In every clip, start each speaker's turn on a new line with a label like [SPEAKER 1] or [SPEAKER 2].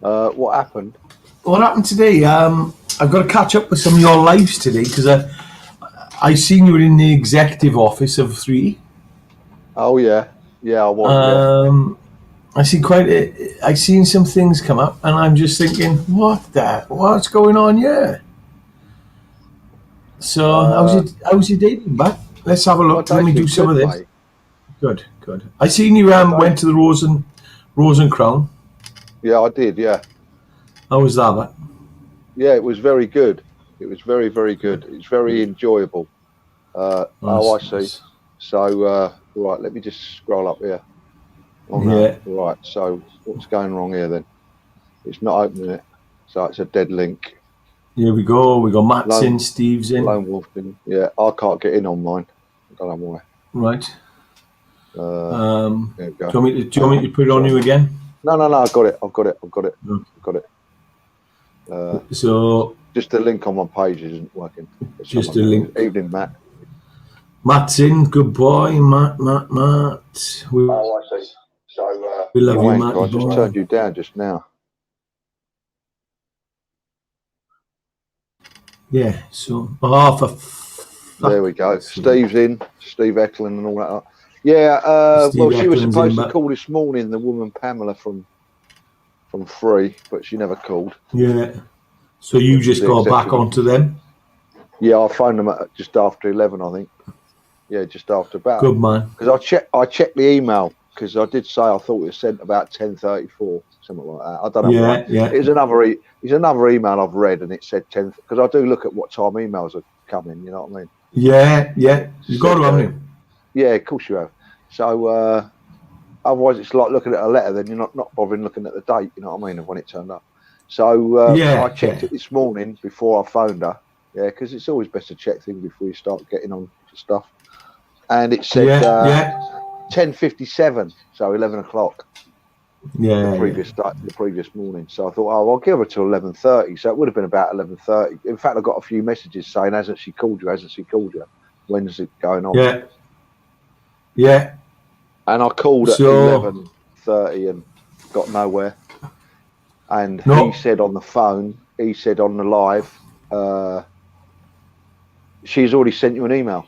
[SPEAKER 1] What happened?
[SPEAKER 2] What happened today? I've got to catch up with some of your lives today because I seen you were in the executive office of 3.
[SPEAKER 1] Oh yeah, I was.
[SPEAKER 2] I seen some things come up, and I'm just thinking, what's going on here? So how's your day been, Bat? Let's have a look. Let me do some of this. Mate. Good. I seen you went to the Rose and Crown.
[SPEAKER 1] Yeah, I did. Yeah.
[SPEAKER 2] How was that, Bat?
[SPEAKER 1] Yeah, it was very good. It was very, very good. It's very enjoyable. I see. So, right, let me just scroll up here. Oh, no. Yeah. Right, so what's going wrong here then? It's not opening it. So it's a dead link.
[SPEAKER 2] Here we go. We got Matt's in, Steve's in.
[SPEAKER 1] Lone Wolf in. Yeah, I can't get in on mine. I don't know why.
[SPEAKER 2] Right.
[SPEAKER 1] There we go.
[SPEAKER 2] Do you want me to put it on you again?
[SPEAKER 1] No, I've got it. So just the link on my page isn't working.
[SPEAKER 2] Just a link.
[SPEAKER 1] Evening, Matt.
[SPEAKER 2] Matt's in. Good boy, Matt.
[SPEAKER 1] I see. So
[SPEAKER 2] we love you, Matt.
[SPEAKER 1] I just turned you down just now.
[SPEAKER 2] Yeah. So
[SPEAKER 1] there we go. Steve's in. Steve Eklund and all that. Yeah. Well, she was supposed to call this morning. The woman Pamela from 3, but she never called.
[SPEAKER 2] Yeah. So you just got back onto them?
[SPEAKER 1] Yeah, I phoned them at just after 11, I think. Yeah, just after about.
[SPEAKER 2] Good man.
[SPEAKER 1] Because I checked the email because I did say I thought it was sent about 10:34, something like that. I don't know.
[SPEAKER 2] Yeah.
[SPEAKER 1] It's another email I've read and it said 10 because I do look at what time emails are coming. You know what I mean? Yeah. You got to, haven't you? Yeah, of course you have. So otherwise, it's like looking at a letter. Then you're not bothering looking at the date. You know what I mean? Of when it turned up. So I checked it this morning before I phoned her. Yeah, because it's always best to check things before you start getting on to stuff. And it said 10:57, so 11 o'clock.
[SPEAKER 2] Yeah.
[SPEAKER 1] The previous morning. So I thought, I'll give her till 11:30. So it would have been about 11:30. In fact, I got a few messages saying, "Hasn't she called you? When's it going on?"
[SPEAKER 2] Yeah.
[SPEAKER 1] And I called at 11:30 and got nowhere. And he said on the phone, on the live, she's already sent you an email.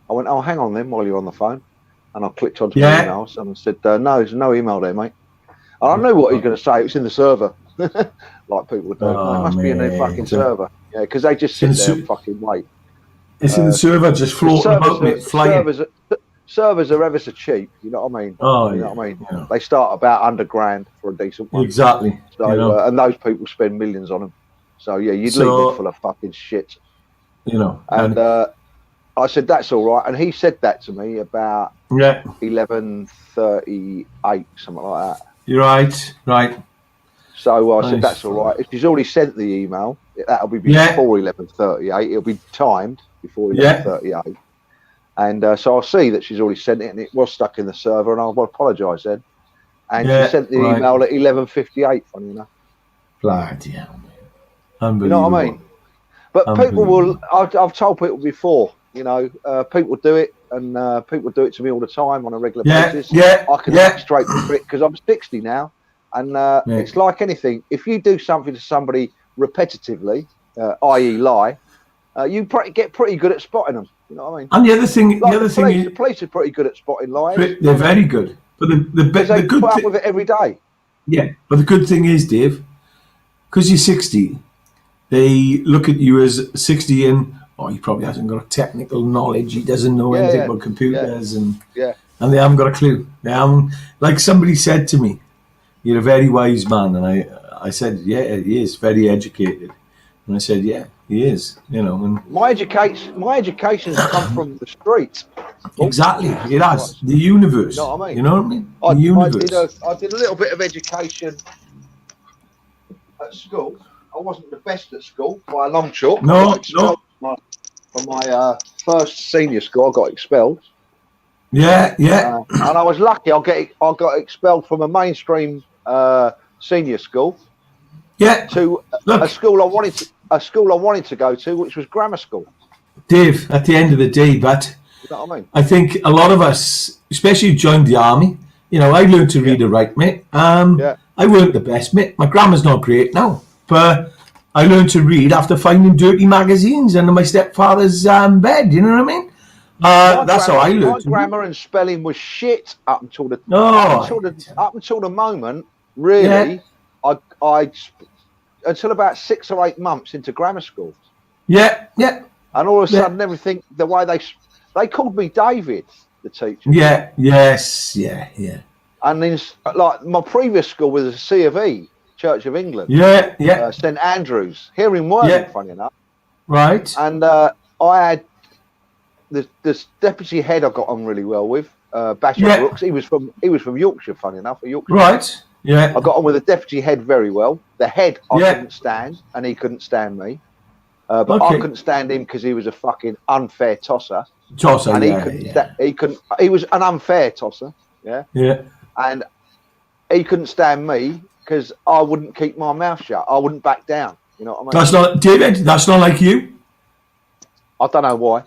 [SPEAKER 1] I went, oh, hang on then while you're on the phone. And I clicked onto my emails and I said, no, there's no email there, mate. And I knew what he was going to say. It was in the server. Like people do. It must be in their fucking server. Yeah, because they just sit there and fucking wait.
[SPEAKER 2] It's in the server just floating about me, flying.
[SPEAKER 1] Servers are ever so cheap, you know what I mean?
[SPEAKER 2] Oh,
[SPEAKER 1] you know what I mean? Yeah. They start about $100,000 for a decent one.
[SPEAKER 2] Exactly.
[SPEAKER 1] So, and those people spend millions on them. So yeah, you'd leave them full of fucking shit.
[SPEAKER 2] You know.
[SPEAKER 1] And I said that's all right, and he said that to me about 11:38, something like that.
[SPEAKER 2] You're right.
[SPEAKER 1] So I said that's all right. If she's already sent the email, that'll be before 11:38. It'll be timed before 11:38. And so I'll see that she's already sent it, and it was stuck in the server, and I'll apologise then. And she sent the email at 11:58. Funny enough.
[SPEAKER 2] Bloody hell, unbelievable.
[SPEAKER 1] You know what I mean? But people will. I've told people before. You know, people do it, and people do it to me all the time on a regular basis. I can get straight to it because I'm 60 now, and it's like anything. If you do something to somebody repetitively, i.e., lie, you get pretty good at spotting them. You know what I mean?
[SPEAKER 2] And the other thing,
[SPEAKER 1] the police are pretty good at spotting lies.
[SPEAKER 2] They're very good, but the good
[SPEAKER 1] put up with it every day.
[SPEAKER 2] Yeah, but the good thing is, Dave, because you're 60, they look at you as 60 and he probably hasn't got a technical knowledge. He doesn't know anything about computers and they haven't got a clue. Like somebody said to me, "You're a very wise man," and I said, "Yeah, he is very educated." And I said, "Yeah, he is." You know, and
[SPEAKER 1] my education's come from the streets.
[SPEAKER 2] Exactly, it has the universe.
[SPEAKER 1] You know what I mean?
[SPEAKER 2] You know what I mean? The universe.
[SPEAKER 1] I did a little bit of education at school. I wasn't the best at school by a long chalk.
[SPEAKER 2] No.
[SPEAKER 1] From my first senior school, I got expelled.
[SPEAKER 2] Yeah.
[SPEAKER 1] And I was lucky. I got expelled from a mainstream senior school.
[SPEAKER 2] Yeah.
[SPEAKER 1] To a school I wanted to go to, which was grammar school.
[SPEAKER 2] Dave, at the end of the day, but
[SPEAKER 1] you know what I mean?
[SPEAKER 2] I think a lot of us, especially who joined the army, you know, I learned to read and write, mate. I weren't the best, mate. My grammar's not great now, but I learned to read after finding dirty magazines under my stepfather's bed. You know what I mean? That's how I learned.
[SPEAKER 1] My grammar and spelling was shit up until the moment. Really, I until about 6 or 8 months into grammar school.
[SPEAKER 2] Yeah, yeah.
[SPEAKER 1] And all of a sudden, everything, the way they called me David, the teacher.
[SPEAKER 2] Yeah, yes, yeah.
[SPEAKER 1] And then, like, my previous school was a C of E, Church of England.
[SPEAKER 2] Yeah.
[SPEAKER 1] St Andrews, here in Worthing, funny enough.
[SPEAKER 2] Right.
[SPEAKER 1] And I had this deputy head I got on really well with, Basher Brooks. He was from Yorkshire, funny enough. Yorkshire.
[SPEAKER 2] Right. Yeah.
[SPEAKER 1] I got on with the deputy head very well. The head I couldn't stand, and he couldn't stand me. But I couldn't stand him because he was a fucking unfair tosser. And he was an unfair tosser. Yeah.
[SPEAKER 2] Yeah.
[SPEAKER 1] And he couldn't stand me because I wouldn't keep my mouth shut. I wouldn't back down. You know what I mean?
[SPEAKER 2] That's not David. That's not like you.
[SPEAKER 1] I don't know why.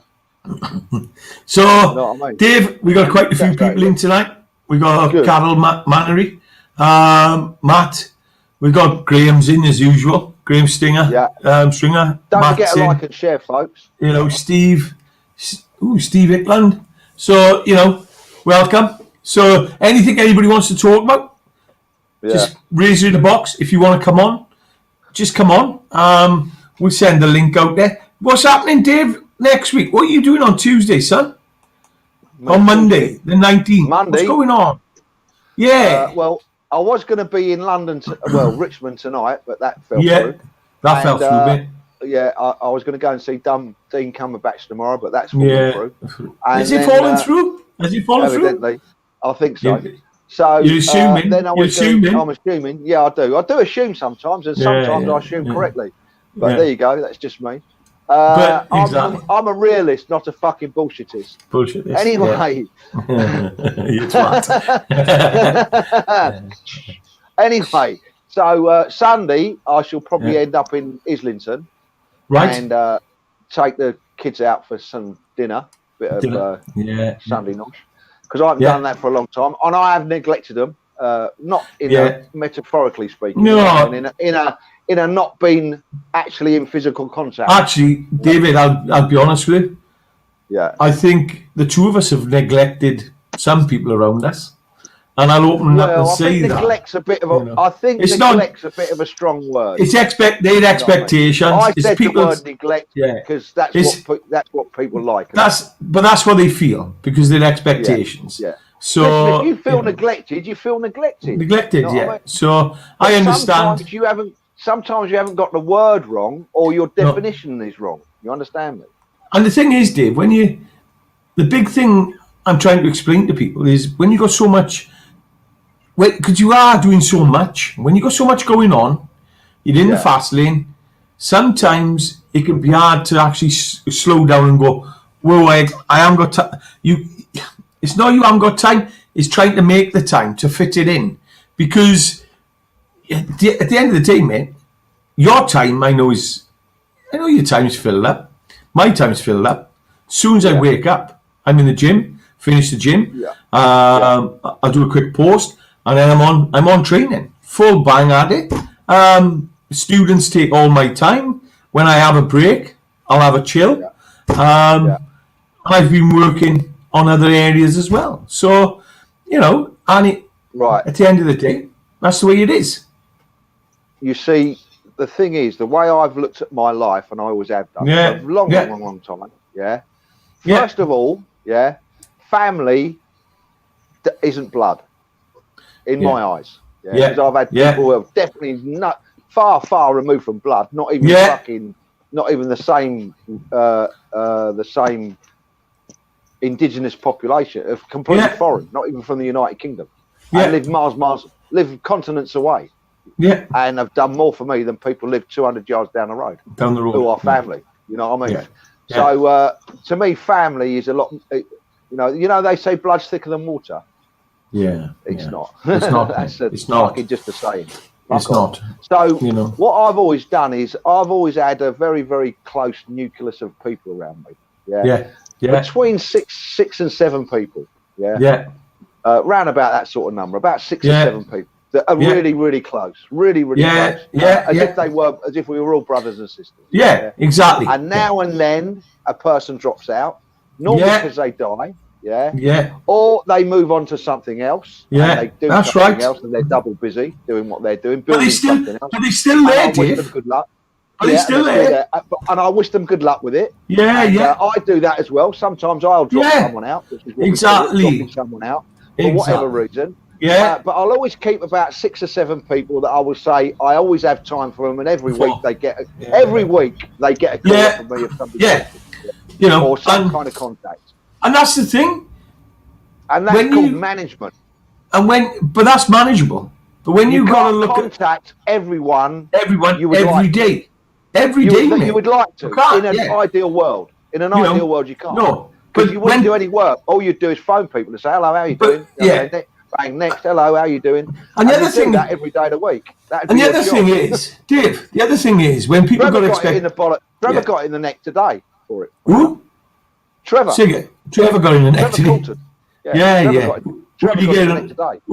[SPEAKER 2] So,
[SPEAKER 1] you know what I mean?
[SPEAKER 2] Dave, we got quite a few people in tonight. We got Carol Mannery, Matt. We got Graham's in as usual. Graham Stringer.
[SPEAKER 1] Don't forget to like and share, folks.
[SPEAKER 2] You know, Steve Ickland. So, you know, welcome. So, anything anybody wants to talk about, just raise it in the box. If you want to come on, just come on. We'll send the link out there. What's happening, Dave, next week? What are you doing on Tuesday, son? On Monday, the 19th.
[SPEAKER 1] Monday.
[SPEAKER 2] What's going on? Yeah.
[SPEAKER 1] Well, I was going to be in London, Richmond tonight, but that fell through.
[SPEAKER 2] That fell through, mate.
[SPEAKER 1] Yeah, I was going to go and see Dean Cumberbatch tomorrow, but that's fallen through. And
[SPEAKER 2] Is it falling through? Has it fallen
[SPEAKER 1] evidently,
[SPEAKER 2] through?
[SPEAKER 1] I think so. So
[SPEAKER 2] you're assuming?
[SPEAKER 1] Then I'm assuming. Yeah, I do. I do assume sometimes, and sometimes I assume correctly. But there you go. That's just me. I'm a realist, not a fucking bullshittist. Anyway.
[SPEAKER 2] You're smart.
[SPEAKER 1] Anyway, so Sunday I shall probably end up in Islington,
[SPEAKER 2] right,
[SPEAKER 1] and take the kids out for some dinner, bit of Sunday nosh, because I haven't done that for a long time, and I have neglected them. Not in a metaphorically speaking, in a not being actually in physical contact.
[SPEAKER 2] Actually, David, I'll be honest with you.
[SPEAKER 1] Yeah.
[SPEAKER 2] I think the two of us have neglected some people around us. And I'll open up and say that.
[SPEAKER 1] Neglect's a bit of a, I think neglect's a bit of a strong word.
[SPEAKER 2] It's their expectations.
[SPEAKER 1] I said the word neglect because that's what people like. That's
[SPEAKER 2] what they feel, because their expectations.
[SPEAKER 1] Yeah.
[SPEAKER 2] So
[SPEAKER 1] listen, if you feel neglected, you feel neglected.
[SPEAKER 2] Neglected, you know I mean? So I understand.
[SPEAKER 1] Sometimes you haven't got the word wrong, or your definition is wrong. You understand me?
[SPEAKER 2] And the thing is, Dave, the big thing I'm trying to explain to people is when you got so much, because you are doing so much, when you got so much going on, you're in the fast lane, sometimes it can be hard to actually slow down and go, whoa, I haven't got time. It's not you haven't got time, it's trying to make the time to fit it in. Because at the end of the day, mate, your time, I know your time's filled up. My time's filled up. As soon as I wake up, I'm in the gym, finish the gym. I'll do a quick post, and then I'm on training, full bang at it. Students take all my time. When I have a break, I'll have a chill. I've been working on other areas as well. So, at the end of the day, that's the way it is.
[SPEAKER 1] You see, the thing is, the way I've looked at my life, and I always have done for a long time. First of all, family isn't blood in my eyes. Because I've had people who have definitely far removed from blood, not even the same indigenous population, of completely foreign, not even from the United Kingdom. And live continents away. And have done more for me than people live 200 yards down the road who are family. You know what I mean? So to me, family is a lot. They say blood's thicker than water. It's not.
[SPEAKER 2] It's not.
[SPEAKER 1] It's not. Just a saying.
[SPEAKER 2] It's not.
[SPEAKER 1] So what I've always done is I've always had a very, very close nucleus of people around me. Between six and seven people. Round about that sort of number, about 6 or 7 people. that are really, really close, really, really close. As if we were all brothers and sisters.
[SPEAKER 2] Yeah, exactly.
[SPEAKER 1] And now and then a person drops out, normally because they die. Or they move on to something else.
[SPEAKER 2] Yeah,
[SPEAKER 1] and they do something else, and they're double busy doing what they're doing, building something else.
[SPEAKER 2] But they're still there, Dave.
[SPEAKER 1] I wish them good luck.
[SPEAKER 2] But they're still there.
[SPEAKER 1] And I wish them good luck with it.
[SPEAKER 2] I
[SPEAKER 1] do that as well. Sometimes I'll drop someone out. Dropping someone out for whatever reason. But I'll always keep about 6 or 7 people that I will say I always have time for them, and every week they get a call from me of somebody. Or some kind of contact.
[SPEAKER 2] And that's the thing.
[SPEAKER 1] And that's called management.
[SPEAKER 2] But that's manageable. But when you got to look
[SPEAKER 1] contact everyone
[SPEAKER 2] you would every day. Every day,
[SPEAKER 1] you would like to. In an ideal world. In an ideal world, you can't.
[SPEAKER 2] No.
[SPEAKER 1] Because you wouldn't do any work. All you'd do is phone people and say, hello, how are you doing? Bang, next, hello, how are you doing?
[SPEAKER 2] And the other thing,
[SPEAKER 1] that every day of the week.
[SPEAKER 2] And the other thing is, Dave, when people got to expect...
[SPEAKER 1] Trevor got in the neck today for it.
[SPEAKER 2] Who?
[SPEAKER 1] Trevor.
[SPEAKER 2] Trevor got in the neck today.
[SPEAKER 1] Colton.
[SPEAKER 2] Who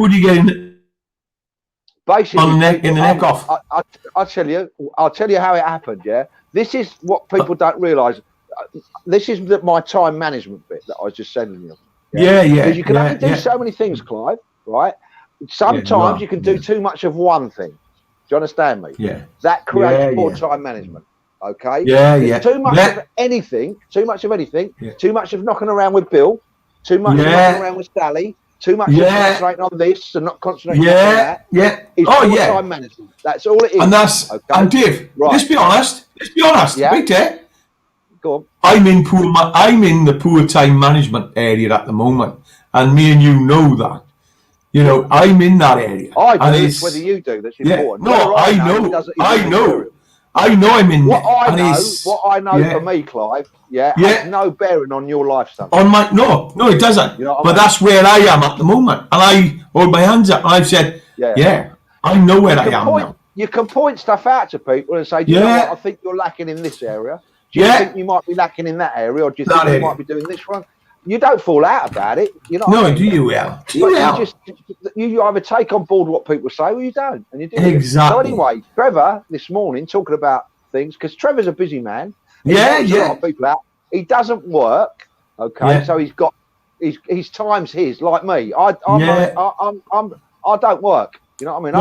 [SPEAKER 2] do you get in
[SPEAKER 1] basically
[SPEAKER 2] on the neck, in the neck off?
[SPEAKER 1] I'll tell you how it happened. This is what people don't realise. This is my time management bit that I was just sending you. Because you can only do so many things, Clive. Right? Sometimes you can do too much of one thing. Do you understand me? That creates poor time management. Okay. Too much of anything. Too much of knocking around with Bill. Too much of knocking around with Sally. Too much of concentrating on this and not concentrating on that. It's time management. That's all it is.
[SPEAKER 2] And that's and Dave. Right. Let's be honest. Wait there.
[SPEAKER 1] Go on.
[SPEAKER 2] I'm in the poor time management area at the moment, and me and you know that. You know, I'm in that area.
[SPEAKER 1] I do. It's whether you do that's important.
[SPEAKER 2] No, I know. I know I'm in
[SPEAKER 1] what I know for me, Clive, has no bearing on your lifestyle.
[SPEAKER 2] On my no, it doesn't. You know but that's where I am at the moment, and I hold my hands up and I've said, I know where I am now.
[SPEAKER 1] You can point stuff out to people and say, do you know what? I think you're lacking in this area. Do you think you might be lacking in that area, or do you think you might be doing this one? You don't fall out about it. You know.
[SPEAKER 2] No, do you?
[SPEAKER 1] You either take on board what people say, or you don't, and you do.
[SPEAKER 2] Exactly.
[SPEAKER 1] So anyway, Trevor this morning talking about things because Trevor's a busy man. A lot of people out. He doesn't work. Okay, so he's got his time's his. Like me, I don't work. You know what I mean?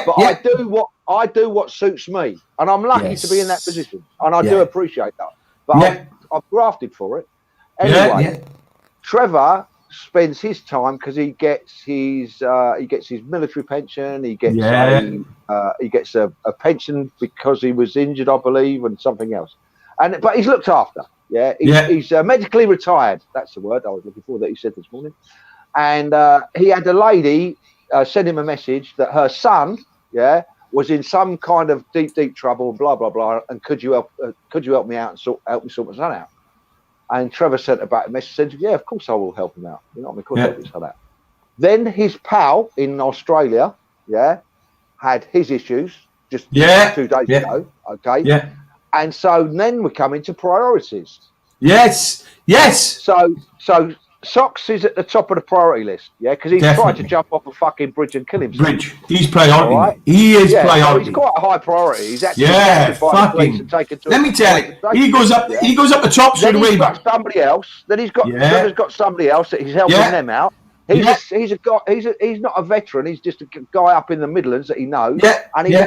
[SPEAKER 1] But I do what suits me, and I'm lucky to be in that position, and I do appreciate that. But I've grafted for it. Anyway, Trevor spends his time because he gets his military pension. He gets a pension because he was injured, I believe, and something else. But he's looked after. He's medically retired. That's the word I was looking for that he said this morning. And he had a lady send him a message that her son, was in some kind of deep trouble, blah blah blah, and could you help me out and help me sort my son out? And Trevor sent her back a message, said, of course I will help him out. You know what I mean? Of course I'll help his son out. Then his pal in Australia, had his issues just 2 days ago. Okay. And so then we come into priorities.
[SPEAKER 2] Yes.
[SPEAKER 1] So Socks is at the top of the priority list, because he's tried to jump off a fucking bridge and kill himself.
[SPEAKER 2] He's priority. Right? He is priority. So
[SPEAKER 1] he's quite a high priority. He's actually
[SPEAKER 2] fucking. Let me tell you, he goes up the top straight away.
[SPEAKER 1] He's got somebody else. Then he's got somebody else that he's helping them out. He's a guy. He's not a veteran. He's just a guy up in the Midlands that he knows. And he's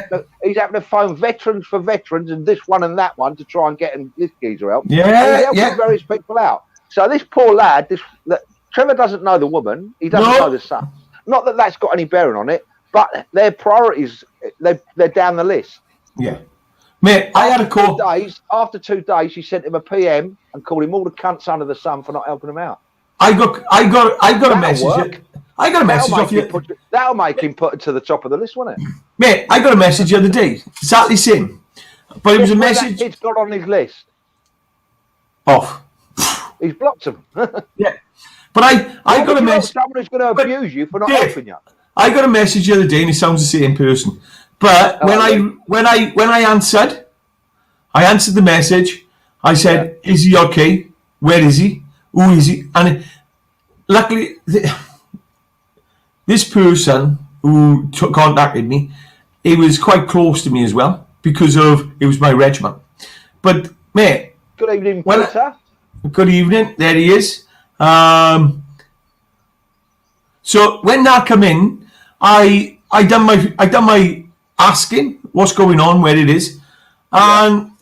[SPEAKER 1] having to phone veterans for veterans and this one and that one to try and get this geezer out. He's helping various people out. So this poor lad, Trevor doesn't know the woman. He doesn't know the son. Not that that's got any bearing on it, but their priorities, they're down the list.
[SPEAKER 2] Yeah. Mate, I had a call.
[SPEAKER 1] After 2 days, she sent him a PM and called him all the cunts under the sun for not helping him out.
[SPEAKER 2] I got a message. I got a message off you.
[SPEAKER 1] That'll make him put it to the top of the list, won't it?
[SPEAKER 2] Mate, I got a message the other day. Exactly same. But it was a message.
[SPEAKER 1] That kid's got on his list.
[SPEAKER 2] Off.
[SPEAKER 1] He's blocked him.
[SPEAKER 2] But I got a message.
[SPEAKER 1] Someone who's going to abuse you for not helping you.
[SPEAKER 2] I got a message the other day, and he sounds the same person. But when I answered the message. I said, "Is he okay? Where is he? Who is he?" And luckily, the this person who contacted me, he was quite close to me as well because of it was my regiment. But mate,
[SPEAKER 1] good evening, Peter.
[SPEAKER 2] Good evening. There he is. So when that come in, I done my asking what's going on, where it is, and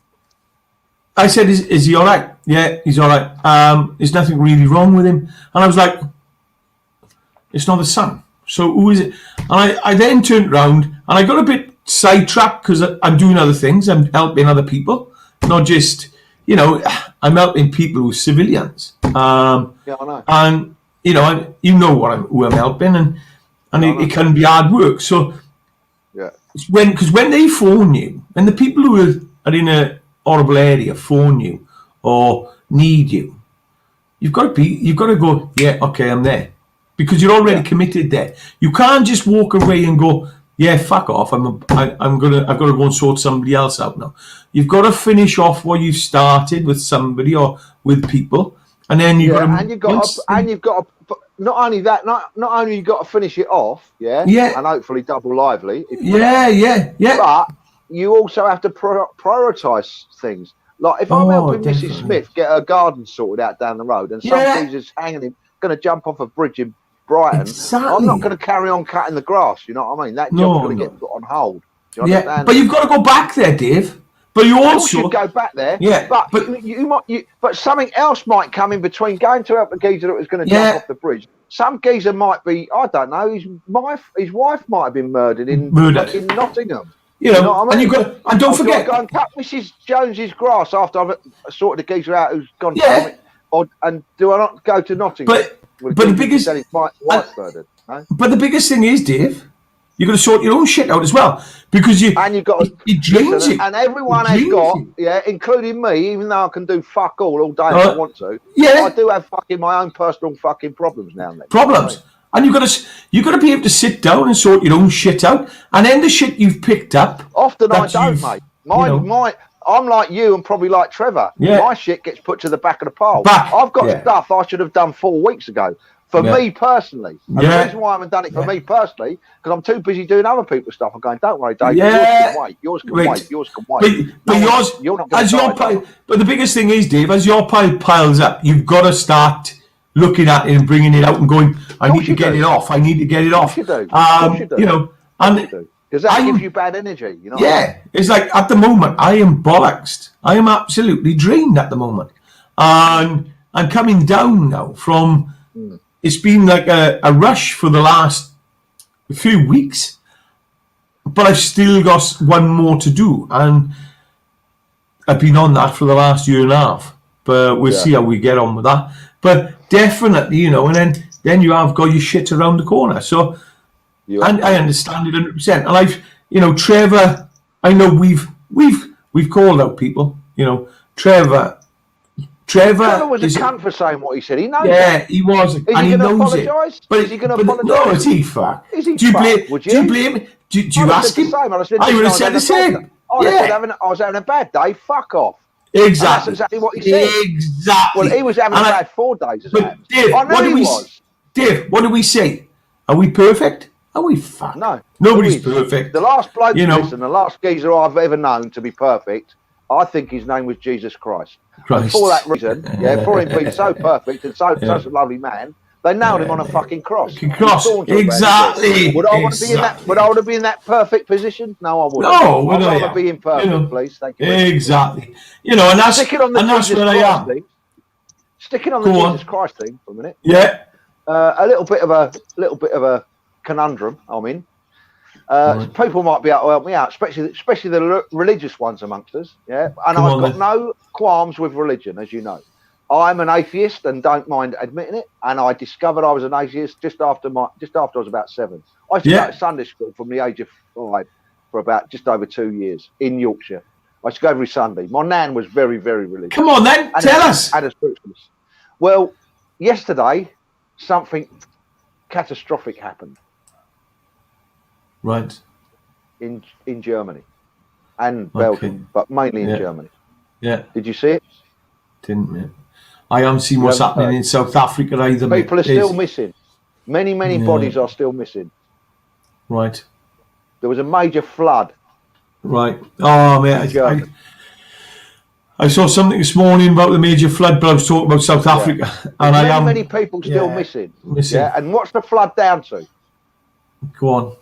[SPEAKER 2] I said, "Is he all right?" Yeah, he's all right. There's nothing really wrong with him, and I was like, "It's not the son. So who is it?" And I then turned round and I got a bit sidetracked because I'm doing other things. I'm helping other people, not just I'm helping people who are civilians.
[SPEAKER 1] I know.
[SPEAKER 2] And who I'm helping, and it can be hard work. So because when they phone you, and the people who are in a horrible area phone you or need you, you've got to go, yeah, okay, I'm there, because you're already committed there. You can't just walk away and go, yeah, fuck off. I've got to go and sort somebody else out now. You've got to finish off what you've started with somebody or with people, and then you've got to
[SPEAKER 1] not only that, not only you got to finish it off, and hopefully double lively. But you also have to prioritise things. Like if I'm helping Mrs. Smith get her garden sorted out down the road, and some geezer's hanging him, going to jump off a bridge in Brighton, I'm not going to carry on cutting the grass. You know what I mean? That job's going to get put on hold. Do you understand?
[SPEAKER 2] But you've got to go back there, Dave. But you also
[SPEAKER 1] go back there.
[SPEAKER 2] Yeah,
[SPEAKER 1] but but something else might come in between going to help the geezer that was going to jump off the bridge. Some geezer might be, I don't know, his wife might have been murdered in Nottingham.
[SPEAKER 2] You know what I mean? And don't forget,
[SPEAKER 1] go and cut Mrs. Jones's grass after I've sorted the geezer out who's gone and do I not go to Nottingham?
[SPEAKER 2] But the biggest But the biggest thing is, Dave, you've got to sort your own shit out as well, because it drains you.
[SPEAKER 1] And everyone has got, including me, even though I can do fuck all day if I want to.
[SPEAKER 2] Yeah,
[SPEAKER 1] I do have fucking my own personal fucking problems now and then.
[SPEAKER 2] Problems. And you've got to be able to sit down and sort your own shit out, and then the shit you've picked up.
[SPEAKER 1] Often I don't, mate. I'm like you and probably like Trevor.
[SPEAKER 2] Yeah.
[SPEAKER 1] My shit gets put to the back of the pile. I've got stuff I should have done 4 weeks ago. For me personally. And the reason why I haven't done it for me personally, because I'm too busy doing other people's stuff. I'm going, don't worry, Dave. Yours can wait. Yours can wait.
[SPEAKER 2] But yours, you're not as your pile. But the biggest thing is, Dave, as your pile piles up, you've got to start looking at it and bringing it out and going, I need to get it off. I need to get it off.
[SPEAKER 1] You do. Because that gives you bad energy. You know.
[SPEAKER 2] Yeah, it's like at the moment I am bollocksed. I am absolutely drained at the moment, and I'm coming down now from. It's been like a rush for the last few weeks, but I've still got one more to do, and I've been on that for the last year and a half. But we'll see how we get on with that. But definitely, and then you have got your shit around the corner. So, and I understand it 100%. And I've, Trevor, I know we've called out people. Trevor
[SPEAKER 1] was a cunt for saying what he said. He knows.
[SPEAKER 2] Yeah, he was, and he knows it.
[SPEAKER 1] But is he going to apologise?
[SPEAKER 2] No, is he fuck?
[SPEAKER 1] Is he?
[SPEAKER 2] Do you blame? Do you ask him? I would have said the same.
[SPEAKER 1] I was having a bad day. Fuck off.
[SPEAKER 2] Exactly.
[SPEAKER 1] And that's exactly what he said.
[SPEAKER 2] Exactly.
[SPEAKER 1] Well, he was having a bad 4 days.
[SPEAKER 2] But Dave, what do we say? Are we perfect? Are we fuck?
[SPEAKER 1] No.
[SPEAKER 2] Nobody's perfect.
[SPEAKER 1] The last bloke, listen, the last geezer I've ever known to be perfect, I think his name was Jesus Christ. And for that reason, for him being so perfect and such a lovely man, they nailed him on a fucking cross.
[SPEAKER 2] Exactly.
[SPEAKER 1] Would I want to be in that? Would I want to be in that perfect position? No, I wouldn't.
[SPEAKER 2] No,
[SPEAKER 1] I'd rather be imperfect, please. Thank you.
[SPEAKER 2] Exactly. And that's where I am.
[SPEAKER 1] Sticking on the Jesus Christ thing for a minute.
[SPEAKER 2] Yeah.
[SPEAKER 1] A little bit of a conundrum I'm in. People might be able to help me out, especially the religious ones amongst us. Yeah, and I've got no qualms with religion, as you know. I'm an atheist and don't mind admitting it. And I discovered I was an atheist just after I was about 7. I used to go to Sunday school from the age of 5 for about just over 2 years in Yorkshire. I used to go every Sunday. My nan was very, very religious.
[SPEAKER 2] Come on, then, tell us.
[SPEAKER 1] Well, yesterday something catastrophic happened.
[SPEAKER 2] Right.
[SPEAKER 1] In Germany and Belgium, but mainly in Germany.
[SPEAKER 2] Yeah.
[SPEAKER 1] Did you see it?
[SPEAKER 2] Didn't, mate. I haven't seen what's happening in South Africa either.
[SPEAKER 1] People are still missing. Many bodies are still missing.
[SPEAKER 2] Right.
[SPEAKER 1] There was a major flood.
[SPEAKER 2] Right. Oh, mate, I saw something this morning about the major flood, but I was talking about South Africa. And
[SPEAKER 1] many people still missing. Yeah. And what's the flood down to?
[SPEAKER 2] Go on.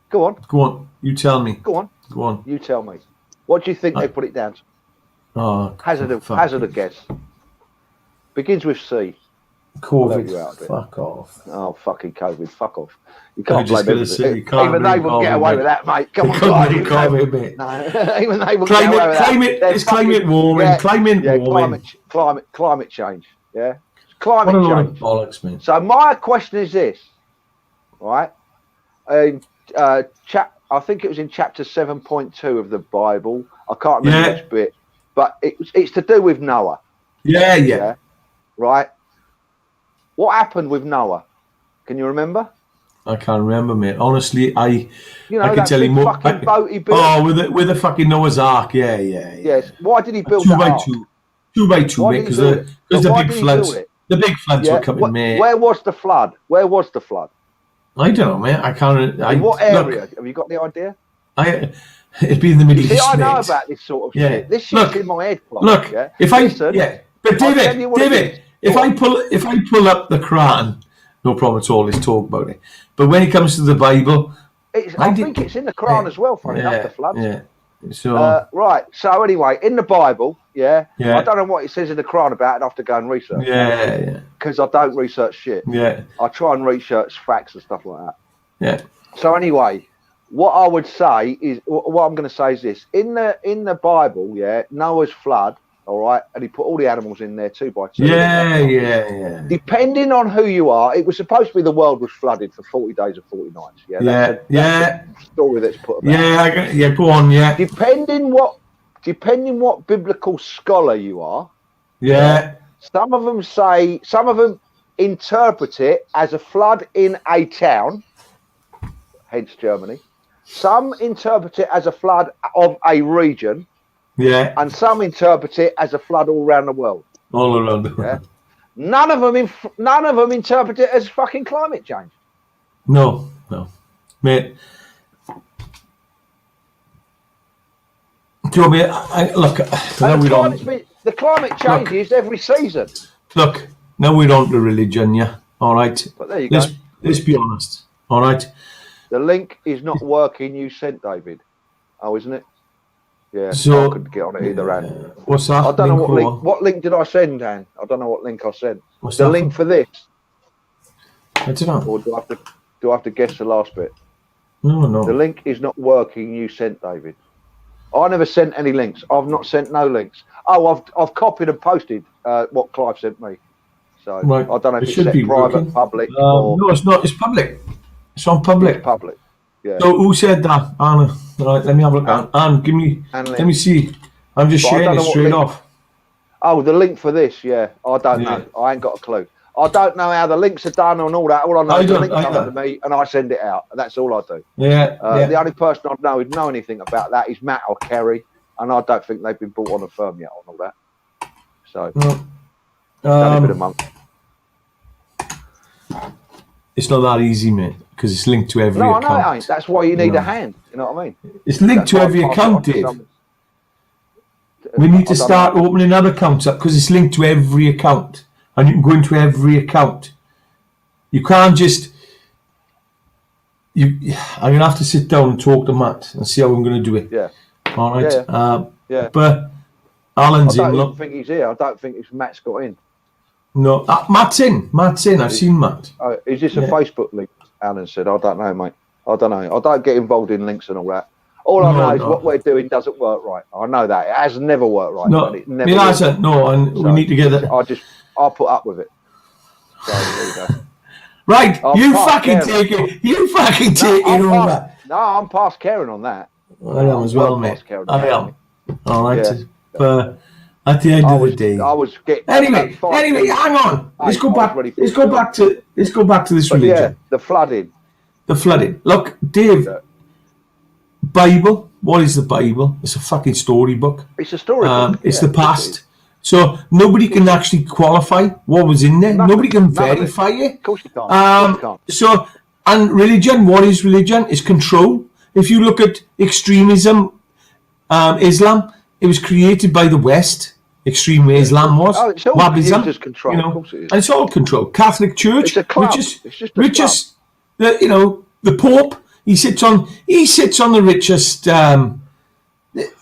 [SPEAKER 1] Go on.
[SPEAKER 2] Go on. You tell me.
[SPEAKER 1] Go on.
[SPEAKER 2] Go on.
[SPEAKER 1] You tell me. What do you think they put it down to?
[SPEAKER 2] Oh,
[SPEAKER 1] hazard a guess. Begins with C.
[SPEAKER 2] COVID. Fuck off.
[SPEAKER 1] Oh, fucking COVID. Fuck off. You can't blame
[SPEAKER 2] everything.
[SPEAKER 1] Even they will get away with that, mate. Come on,
[SPEAKER 2] mate.
[SPEAKER 1] No, even they will get away with that.
[SPEAKER 2] It's climate warming.
[SPEAKER 1] Climate change. Yeah. Climate change.
[SPEAKER 2] Bollocks, man.
[SPEAKER 1] So my question is this, right? I think it was in chapter 7.2 of the Bible. I can't remember which bit, but it's to do with Noah.
[SPEAKER 2] Yeah.
[SPEAKER 1] Right. What happened with Noah? Can you remember?
[SPEAKER 2] I can't remember, mate. Honestly, I can
[SPEAKER 1] that
[SPEAKER 2] tell you more.
[SPEAKER 1] Fucking boat he built.
[SPEAKER 2] Oh, with the fucking Noah's Ark. Yeah.
[SPEAKER 1] Yes. Why did he build
[SPEAKER 2] 2
[SPEAKER 1] that
[SPEAKER 2] by
[SPEAKER 1] ark?
[SPEAKER 2] 2 by 2, mate. Because the big floods. The big floods were coming, mate.
[SPEAKER 1] Where was the flood?
[SPEAKER 2] I don't know, mate. I can't.
[SPEAKER 1] In what area? Have you got the idea?
[SPEAKER 2] It'd be in the Middle East.
[SPEAKER 1] I know about this sort of shit. This shit's in my head.
[SPEAKER 2] Look, but David, if I pull up the Quran, no problem at all. Let's talk about it. But when it comes to the Bible,
[SPEAKER 1] I think it's in the Quran as well. Funny enough, the floods.
[SPEAKER 2] Yeah. So
[SPEAKER 1] right. So anyway, in the Bible, I don't know what it says in the Quran about it. I have to go and research.
[SPEAKER 2] Yeah.
[SPEAKER 1] Because I don't research shit.
[SPEAKER 2] Yeah.
[SPEAKER 1] I try and research facts and stuff like that.
[SPEAKER 2] Yeah.
[SPEAKER 1] So anyway, what I would say is, what I'm going to say is this: in the Bible, Noah's flood. All right, and he put all the animals in there 2 by 2.
[SPEAKER 2] Yeah.
[SPEAKER 1] Depending on who you are, it was supposed to be the world was flooded for 40 days and 40 nights. That's the story that's put about.
[SPEAKER 2] Yeah. Go on. Yeah.
[SPEAKER 1] Depending what biblical scholar you are.
[SPEAKER 2] Yeah.
[SPEAKER 1] Some of them interpret it as a flood in a town, hence Germany. Some interpret it as a flood of a region.
[SPEAKER 2] Yeah.
[SPEAKER 1] And some interpret it as a flood all around the world.
[SPEAKER 2] All around the world.
[SPEAKER 1] None of them interpret it as fucking climate change.
[SPEAKER 2] No. Mate. Do you want me?
[SPEAKER 1] The climate changes every season.
[SPEAKER 2] Look, now we're on to religion, yeah? All right.
[SPEAKER 1] But there you go.
[SPEAKER 2] Let's be honest. All right.
[SPEAKER 1] The link is not working you sent, David. Oh, isn't it? Yeah,
[SPEAKER 2] so
[SPEAKER 1] I couldn't get on it either, Anne.
[SPEAKER 2] What's that?
[SPEAKER 1] I don't know what link. What link did I send, Anne? I don't know what link I sent.
[SPEAKER 2] What's
[SPEAKER 1] the
[SPEAKER 2] that
[SPEAKER 1] link for this?
[SPEAKER 2] I don't know.
[SPEAKER 1] Or do I have to guess the last bit?
[SPEAKER 2] No.
[SPEAKER 1] The link is not working. You sent, David. I never sent any links. I've not sent no links. Oh, I've copied and posted what Clive sent me. So
[SPEAKER 2] right.
[SPEAKER 1] I don't know if
[SPEAKER 2] it
[SPEAKER 1] it's
[SPEAKER 2] should
[SPEAKER 1] set
[SPEAKER 2] be
[SPEAKER 1] private,
[SPEAKER 2] working.
[SPEAKER 1] public.
[SPEAKER 2] No, it's not. It's public. It's on public.
[SPEAKER 1] It's public. Yeah.
[SPEAKER 2] So who said that, Anna? Right, let me have a look. Anne, give me. Let me see. I'm just sharing it straight off.
[SPEAKER 1] Oh, the link for this, I don't know. I ain't got a clue. I don't know how the links are done and all that. All I know is the link comes to me and I send it out. That's all I do. The only person I know who'd know anything about that is Matt or Kerry, and I don't think they've been brought on a firm yet on all that. So, only been a month.
[SPEAKER 2] It's not that easy, mate, because it's linked to every account.
[SPEAKER 1] No, I know it ain't. That's why you need a hand. You know what I mean?
[SPEAKER 2] It's linked to every account, Dave. We need to start opening other accounts up because it's linked to every account. And you can go into every account. You can't just... I'm going to have to sit down and talk to Matt and see how I'm going to do it.
[SPEAKER 1] Yeah.
[SPEAKER 2] All right? Yeah. But Alan's in.
[SPEAKER 1] I don't think he's here. I don't think Matt's got in.
[SPEAKER 2] No. Matt's in. I've seen Matt.
[SPEAKER 1] Is this a Facebook link? Alan said. I don't know, mate. I don't know. I don't get involved in links and all that. All I know is what we're doing doesn't work right. I know that. It has never worked right.
[SPEAKER 2] No, it hasn't. No, and we need to get that.
[SPEAKER 1] I'll put up with it. So, there you go.
[SPEAKER 2] Right, you fucking take it over.
[SPEAKER 1] No, I'm past caring on that.
[SPEAKER 2] I am as well, mate. I am. All right. Yeah. But at the end of the day,
[SPEAKER 1] I was getting.
[SPEAKER 2] Anyway, hang on. Let's go back to this religion.
[SPEAKER 1] Yeah, the flooding. Look, Dave.
[SPEAKER 2] Bible. What is the Bible? It's a fucking storybook.
[SPEAKER 1] It's a storybook.
[SPEAKER 2] It's the past. So nobody can actually qualify what was in there. Nobody can verify it.
[SPEAKER 1] Of course you can't.
[SPEAKER 2] So, and religion, what is religion? Is control. If you look at extremism, Islam, it was created by the West. Extreme Islam was.
[SPEAKER 1] Oh, it's all
[SPEAKER 2] Wahhabism,
[SPEAKER 1] control.
[SPEAKER 2] You know,
[SPEAKER 1] of course it is.
[SPEAKER 2] and it's all control. Catholic Church,
[SPEAKER 1] It's a club. It's just a club.
[SPEAKER 2] The Pope, he sits on the richest.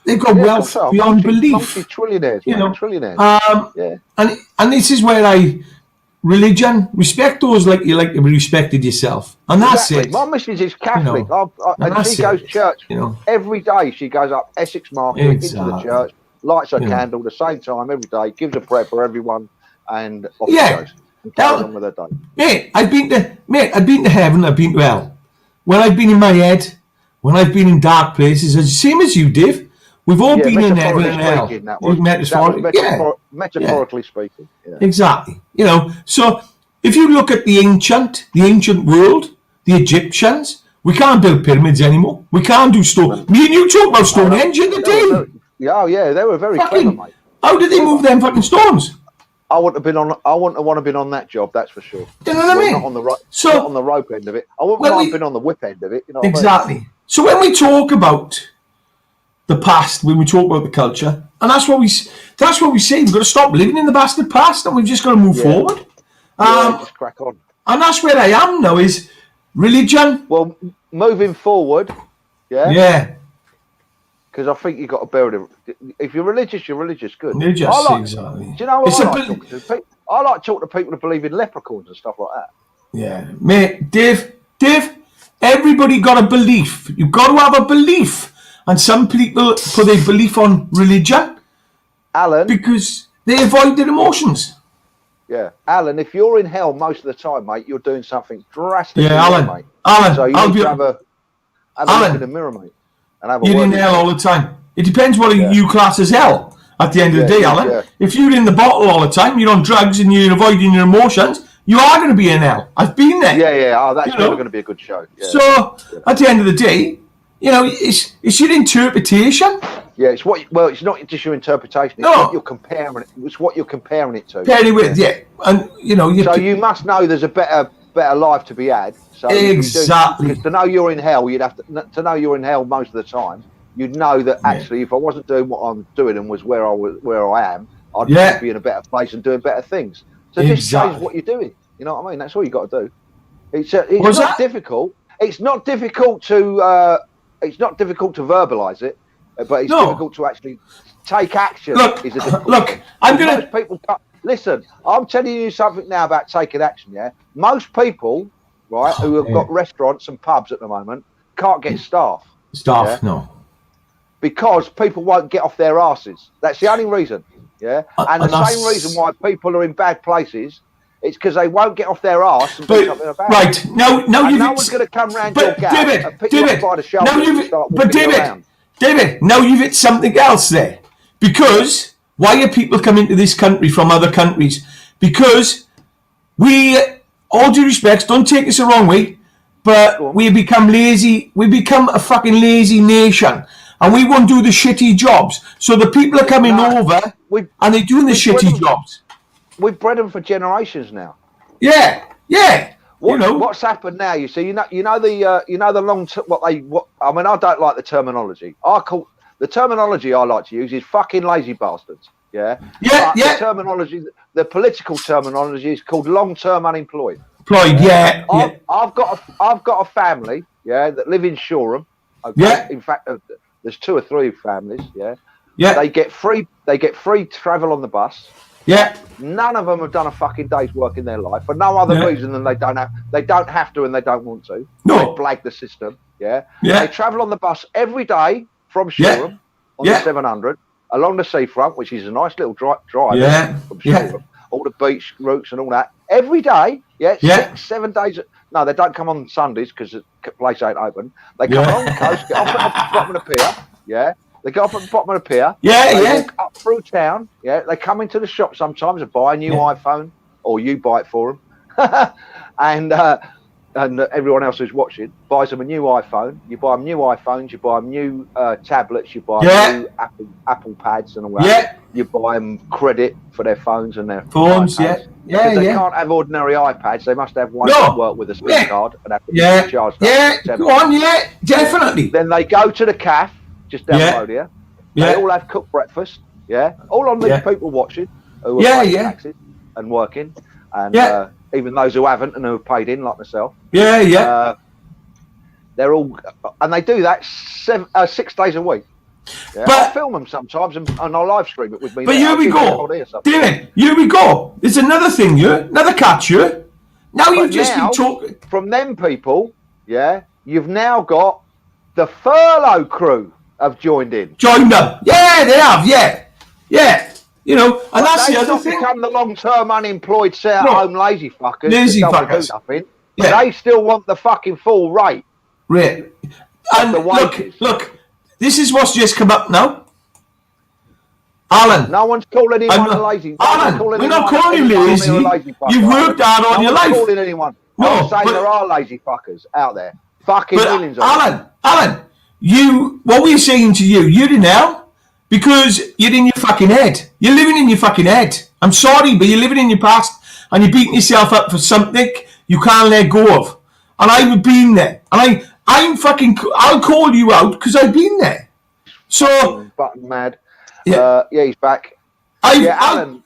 [SPEAKER 2] They've got wealth beyond belief.
[SPEAKER 1] Multi-trillionaires.
[SPEAKER 2] You know,
[SPEAKER 1] Trillionaires.
[SPEAKER 2] And this is where religion, respect those like you like to be respected yourself, and that's it.
[SPEAKER 1] My missus is Catholic, and she goes to church every day. She goes up Essex Market into the church, lights her candle the same time every day, gives a prayer for everyone, and off she goes. And carries on with her day.
[SPEAKER 2] Mate, I've been to heaven, I've been to hell. When I've been in my head, when I've been in dark places, it's the same as you, Dave. We've all been in heaven and hell.
[SPEAKER 1] Metaphorically speaking. Yeah.
[SPEAKER 2] Exactly. You know, so if you look at the ancient world, the Egyptians, we can't build pyramids anymore. We can't do stone. Me and you talk about Stonehenge in the day.
[SPEAKER 1] They were very clever, mate.
[SPEAKER 2] How did they move them fucking stones?
[SPEAKER 1] I wouldn't have been on that job, that's for sure.
[SPEAKER 2] You know what I mean?
[SPEAKER 1] Not on the rope end of it. I wouldn't have been on the whip end of it. You know
[SPEAKER 2] exactly.
[SPEAKER 1] What I mean?
[SPEAKER 2] So when we talk about the past, when we talk about the culture, and that's what we say, we've got to stop living in the bastard past, and we've just got to move forward.
[SPEAKER 1] Just crack on.
[SPEAKER 2] And that's where I am now, is religion.
[SPEAKER 1] Well, moving forward,
[SPEAKER 2] yeah.
[SPEAKER 1] Because I think you've got to build it. If you're religious, you're religious. Good.
[SPEAKER 2] Religious, exactly.
[SPEAKER 1] Do you know what I like talking to people? I like talking to people who believe in leprechauns and stuff like that.
[SPEAKER 2] Yeah, mate, Dave, everybody got a belief. You've got to have a belief. And some people put their belief on religion,
[SPEAKER 1] Alan,
[SPEAKER 2] because they avoid their emotions.
[SPEAKER 1] Yeah, Alan, if you're in hell most of the time, mate, you're doing something drastic.
[SPEAKER 2] Yeah, Alan,
[SPEAKER 1] mate.
[SPEAKER 2] Alan,
[SPEAKER 1] so you need to have a look in the mirror, mate. And have a
[SPEAKER 2] you're in hell all the time. It depends what you class as hell at the end of the day, Alan. Yeah. If you're in the bottle all the time, you're on drugs and you're avoiding your emotions, you are going to be in hell. I've been there.
[SPEAKER 1] Yeah. Oh, that's never going to be a good show. Yeah.
[SPEAKER 2] So, at the end of the day, you know, it's your interpretation.
[SPEAKER 1] Yeah, it's not just your interpretation. It's what you're comparing it. It's what you're comparing it to.
[SPEAKER 2] And you know,
[SPEAKER 1] you must know there's a better life to be had. So
[SPEAKER 2] exactly.
[SPEAKER 1] Because to know you're in hell, you'd have to know you're in hell most of the time. You'd know that actually, if I wasn't doing what I'm doing and was where I am, I'd be in a better place and doing better things. So just change what you're doing. You know what I mean? That's all you got to do. It's not difficult. It's not difficult to verbalise it, but it's difficult to actually take action.
[SPEAKER 2] Look, I'm gonna.
[SPEAKER 1] Most people listen. I'm telling you something now about taking action. Yeah, most people, right, who have got restaurants and pubs at the moment can't get staff.
[SPEAKER 2] No.
[SPEAKER 1] Because people won't get off their asses. That's the only reason. Yeah, and the same reason why people are in bad places. It's because they won't get off their arse and do something about it.
[SPEAKER 2] Right, now you've...
[SPEAKER 1] No one's going to come round your gap and pick you up by the shoulder and start walking around.
[SPEAKER 2] David, now you've hit something else there. Because, why are people coming to this country from other countries? Because we, all due respects, don't take this the wrong way, but we become lazy. We become a fucking lazy nation. And we won't do the shitty jobs. So the people are coming over and they're doing the shitty jobs.
[SPEAKER 1] We've bred them for generations now.
[SPEAKER 2] Yeah.
[SPEAKER 1] What's happened now? You see, the long. I mean, I don't like the terminology. The terminology I like to use is fucking lazy bastards. Yeah. The terminology, the political terminology, is called long-term unemployed. I've got a family, that live in Shoreham. Okay? Yeah. In fact, there's 2 or 3 families. Yeah. Yeah. They get free travel on the bus.
[SPEAKER 2] Yeah.
[SPEAKER 1] None of them have done a fucking day's work in their life for no other reason than they don't have to and they don't want to.
[SPEAKER 2] No.
[SPEAKER 1] They blag the system. Yeah. They travel on the bus every day from Shoreham on the 700 along the seafront, which is a nice little drive from Shoreham. All the beach routes and all that. Every day, 6, 7 days. No, they don't come on Sundays because the place ain't open. They come along the coast, get off at the bottom of the pier. Yeah. They go up at the bottom of the pier. They walk up through town. Yeah. They come into the shop sometimes and buy a new iPhone, or you buy it for them. and everyone else who's watching buys them a new iPhone. You buy them new iPhones. You buy them new tablets. You buy them new Apple Pads and all that. You buy them credit for their phones and their
[SPEAKER 2] phones.
[SPEAKER 1] iPads.
[SPEAKER 2] Yeah.
[SPEAKER 1] They can't have ordinary iPads. They must have one that work with a SIM card and have to be charged.
[SPEAKER 2] Go on. Yeah, definitely.
[SPEAKER 1] Then they go to the cafe just down the road here. They all have cooked breakfast. Yeah, all on these people watching who are paying taxes and working, and even those who haven't and who have paid in, like myself. They're all, and they do that 6 days a week. Yeah,
[SPEAKER 2] but
[SPEAKER 1] I film them sometimes and I'll live stream it with me.
[SPEAKER 2] But here we go, David. Here we go. There's another thing here, another catch here. Now you've just been talking
[SPEAKER 1] from them people. Yeah, you've now got the furlough crew have joined in.
[SPEAKER 2] Joined them. Yeah, they have. Yeah. You know, and that's the other thing.
[SPEAKER 1] Become the long-term unemployed, sit-at-home lazy fuckers.
[SPEAKER 2] Lazy fuckers.
[SPEAKER 1] They still want the fucking full rate.
[SPEAKER 2] Right. And look. This is what's just come up now. Alan.
[SPEAKER 1] No one's calling anyone lazy.
[SPEAKER 2] Alan, we're not calling you lazy. You've worked hard on your life.
[SPEAKER 1] No one's calling anyone. I'm saying there are lazy fuckers out there. Fucking millions of them.
[SPEAKER 2] Alan, what we're saying to you, you're in hell because you're in your fucking head. You're living in your fucking head. I'm sorry, but you're living in your past and you're beating yourself up for something you can't let go of. And I've been there. And I'll call you out because I've been there. So
[SPEAKER 1] button mad. He's back. Alan,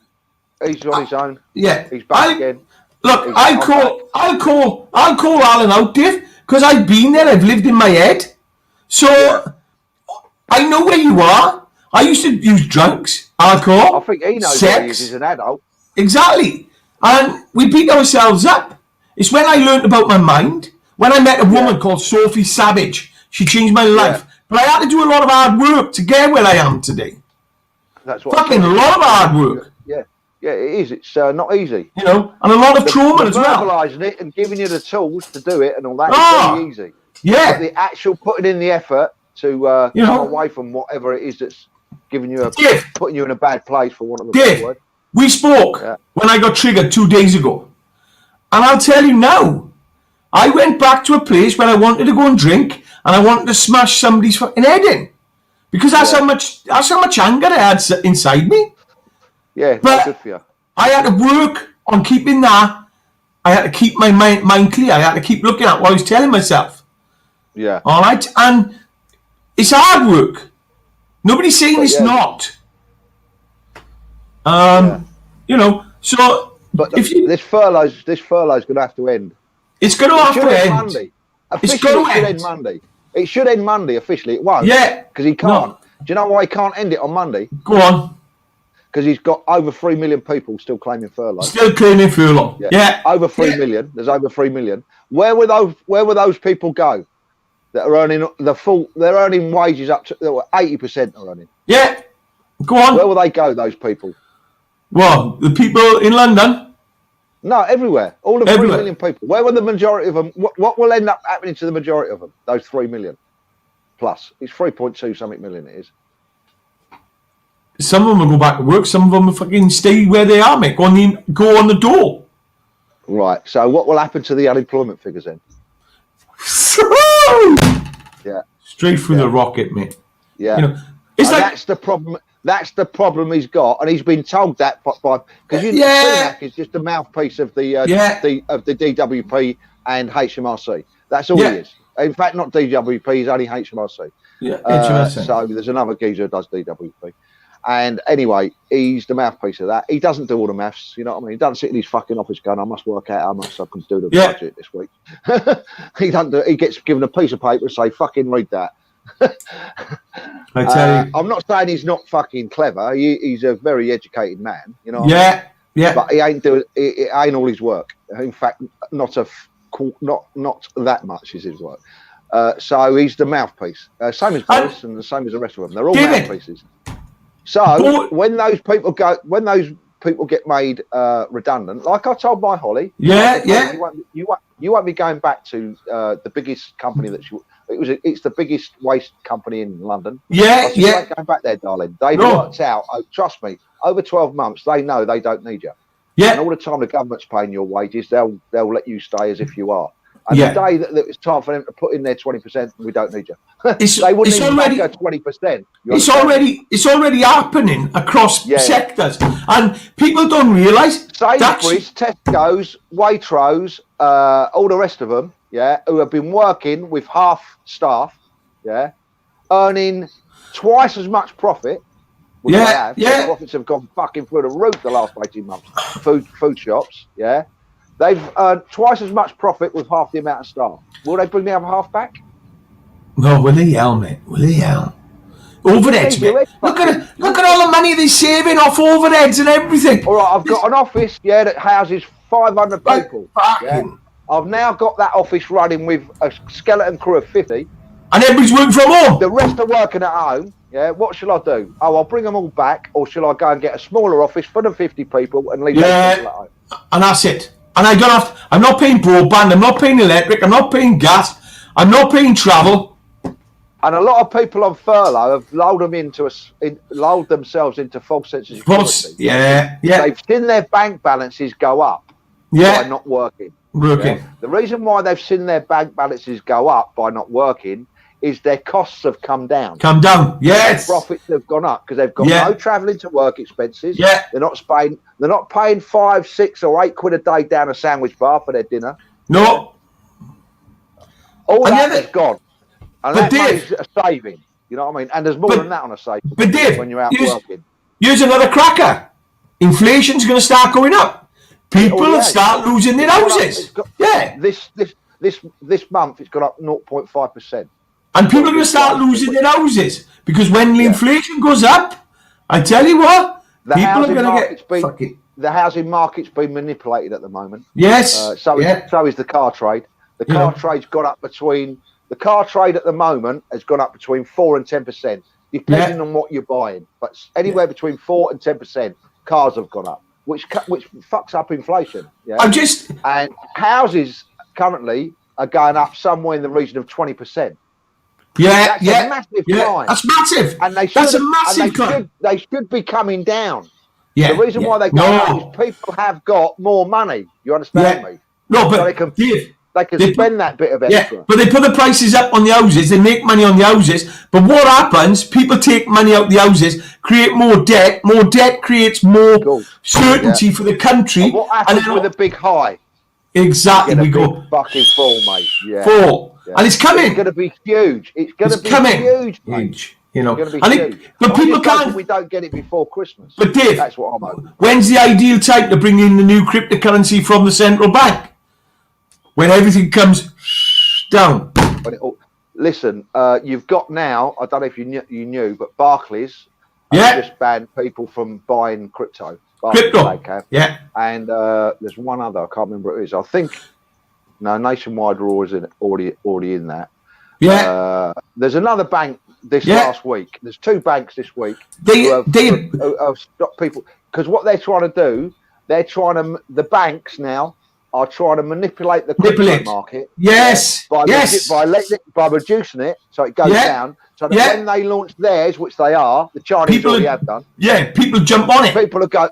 [SPEAKER 1] he's on his own.
[SPEAKER 2] Yeah,
[SPEAKER 1] he's back again.
[SPEAKER 2] Look, I'll call Alan out, Dave, because I've been there. I've lived in my head, so I know where you are. I used to use drugs, alcohol.
[SPEAKER 1] I think he knows
[SPEAKER 2] sex.
[SPEAKER 1] What he is as an adult.
[SPEAKER 2] Exactly, and we beat ourselves up. It's when I learned about my mind. When I met a woman called Sophie Savage, she changed my life. But I had to do a lot of hard work to get where I am today.
[SPEAKER 1] That's what
[SPEAKER 2] fucking a lot of hard work.
[SPEAKER 1] Yeah, it is. It's not easy.
[SPEAKER 2] You know, and a lot of trauma as well.
[SPEAKER 1] Verbalising it and giving you the tools to do it and all that is very easy.
[SPEAKER 2] Yeah.
[SPEAKER 1] But the actual putting in the effort to come away from whatever it is that's giving you putting you in a bad place, for want of a better word.
[SPEAKER 2] We spoke when I got triggered 2 days ago. And I'll tell you now, I went back to a place where I wanted to go and drink and I wanted to smash somebody's fucking head in. Because that's how much anger I had inside me.
[SPEAKER 1] Yeah,
[SPEAKER 2] but
[SPEAKER 1] good for you.
[SPEAKER 2] I had to work on keeping that. I had to keep my mind clear. I had to keep looking at what I was telling myself. Yeah. All right? And it's hard work. Nobody's saying it's not. You know, so...
[SPEAKER 1] But this furlough's going to have to end.
[SPEAKER 2] It's going to have to end.
[SPEAKER 1] Monday. Officially, it should end Monday. It should end Monday officially. It won't.
[SPEAKER 2] Yeah.
[SPEAKER 1] Because he can't. Do you know why he can't end it on Monday?
[SPEAKER 2] Go on.
[SPEAKER 1] Because he's got over 3 million people still claiming furlough.
[SPEAKER 2] Still claiming furlough. Yeah.
[SPEAKER 1] Over 3 million. There's over 3 million. Where will those people go that are earning they're earning wages up to 80% are earning?
[SPEAKER 2] Yeah. Go on.
[SPEAKER 1] Where will they go, those people?
[SPEAKER 2] Well, the people in London?
[SPEAKER 1] No, everywhere. All the 3 million people. Where will the majority of them... What will end up happening to the majority of them? Those 3 million plus. It's 3.2 something million it is.
[SPEAKER 2] Some of them will go back to work. Some of them will fucking stay where they are, mate. Go on the door.
[SPEAKER 1] Right. So what will happen to the unemployment figures then? Yeah.
[SPEAKER 2] Straight through the rocket, mate.
[SPEAKER 1] Yeah.
[SPEAKER 2] You know,
[SPEAKER 1] that's the problem. That's the problem he's got, and he's been told that by because Sunak is just a mouthpiece of the DWP and HMRC. That's all he is. In fact, not DWP. He's only HMRC.
[SPEAKER 2] Yeah, HMRC.
[SPEAKER 1] So there's another geezer who does DWP. And anyway, he's the mouthpiece of that. He doesn't do all the maths, you know what I mean? He doesn't sit in his fucking office going, I must work out how much I can do the budget this week. He doesn't do. He gets given a piece of paper and say, fucking read that.
[SPEAKER 2] I tell you,
[SPEAKER 1] I'm not saying he's not fucking clever. He's a very educated man, you know.
[SPEAKER 2] Yeah.
[SPEAKER 1] But he ain't doing. It ain't all his work. In fact, not that much is his work. So he's the mouthpiece. Same as Boris and the same as the rest of them. They're all mouthpieces. So when those people get made redundant, like I told my Holly, you won't be going back to the biggest company it's the biggest waste company in London. You ain't going back there, darling. They've worked out. Trust me, over 12 months, they know they don't need you.
[SPEAKER 2] Yeah.
[SPEAKER 1] And all the time the government's paying your wages, they'll let you stay as if you are. And the day that it's time for them to put in their 20%, we don't need you. They wouldn't even make a 20%.
[SPEAKER 2] It's already happening across sectors, and people don't realise.
[SPEAKER 1] Sainsbury's, Tesco's, Waitrose, all the rest of them, who have been working with half staff, earning twice as much profit. The profits have gone fucking through the roof the last 18 months. Food shops, they've earned twice as much profit with half the amount of staff. Will they bring the other half back?
[SPEAKER 2] No, will they yell, mate? Will they yell? Overheads, mate. Look at all the money they're saving off overheads and everything.
[SPEAKER 1] All right, I've got an office, that houses 500 people. I've now got that office running with a skeleton crew of 50.
[SPEAKER 2] And everybody's working from home.
[SPEAKER 1] The rest are working at home. What shall I do? Oh, I'll bring them all back, or shall I go and get a smaller office for the 50 people and leave those people at home?
[SPEAKER 2] And that's it. And I don't have. I'm not paying broadband. I'm not paying electric. I'm not paying gas. I'm not paying travel.
[SPEAKER 1] And a lot of people on furlough have lulled themselves into false sense of security. They've seen their bank balances go up by not working. The reason why they've seen their bank balances go up by not working is their costs have come down.
[SPEAKER 2] Yes.
[SPEAKER 1] Their profits have gone up because they've got no travelling to work expenses.
[SPEAKER 2] Yeah.
[SPEAKER 1] They're not paying 5, 6 or 8 quid a day down a sandwich bar for their dinner.
[SPEAKER 2] No.
[SPEAKER 1] All that is gone. And that money's a saving. You know what I mean? And there's more than that on a saving.
[SPEAKER 2] But Dave,
[SPEAKER 1] when you're out working.
[SPEAKER 2] Here's another cracker. Inflation's going to start going up. People will start losing their houses.
[SPEAKER 1] This month it's gone up 0.5%.
[SPEAKER 2] And people are going to start losing their houses because when the inflation goes up, I tell you what, people are going to get
[SPEAKER 1] the housing market's been manipulated at the moment.
[SPEAKER 2] Yes.
[SPEAKER 1] So is the car trade. The car trade's gone up the car trade at the moment has gone up between 4 and 10%, depending on what you're buying. But anywhere between 4 and 10%, cars have gone up, which fucks up inflation. And houses currently are going up somewhere in the region of 20%. That's a massive climb.
[SPEAKER 2] That's massive.
[SPEAKER 1] And
[SPEAKER 2] that's a massive climb.
[SPEAKER 1] They should be coming down. The reason why they go up is people have got more money. You understand me?
[SPEAKER 2] No, but
[SPEAKER 1] so they can spend that bit of extra.
[SPEAKER 2] Yeah, but they put the prices up on the houses. They make money on the houses. But what happens? People take money out the houses, create more debt. More debt creates more certainty for the country.
[SPEAKER 1] And what happens with a big high?
[SPEAKER 2] Exactly. We go
[SPEAKER 1] fucking fall, mate.
[SPEAKER 2] Fall. Yeah. And it's coming.
[SPEAKER 1] It's going to be huge. It's going to be huge.
[SPEAKER 2] You know,
[SPEAKER 1] but people can't. We don't get it before Christmas.
[SPEAKER 2] But Dave,
[SPEAKER 1] that's what I'm hoping.
[SPEAKER 2] When's the ideal time to bring in the new cryptocurrency from the central bank? When everything comes down.
[SPEAKER 1] Listen, you've got now. I don't know if you knew, but Barclays just banned people from buying crypto.
[SPEAKER 2] Crypto.
[SPEAKER 1] And there's one other. I can't remember what it is. I think Nationwide are already in that. There's another bank this last week. There's 2 banks this week who have stopped people because what they're trying to do, the banks now are trying to manipulate the crypto market. By reducing it so it goes down. So that when they launch theirs, which they are, the Chinese already have done.
[SPEAKER 2] People jump on it.
[SPEAKER 1] People are going,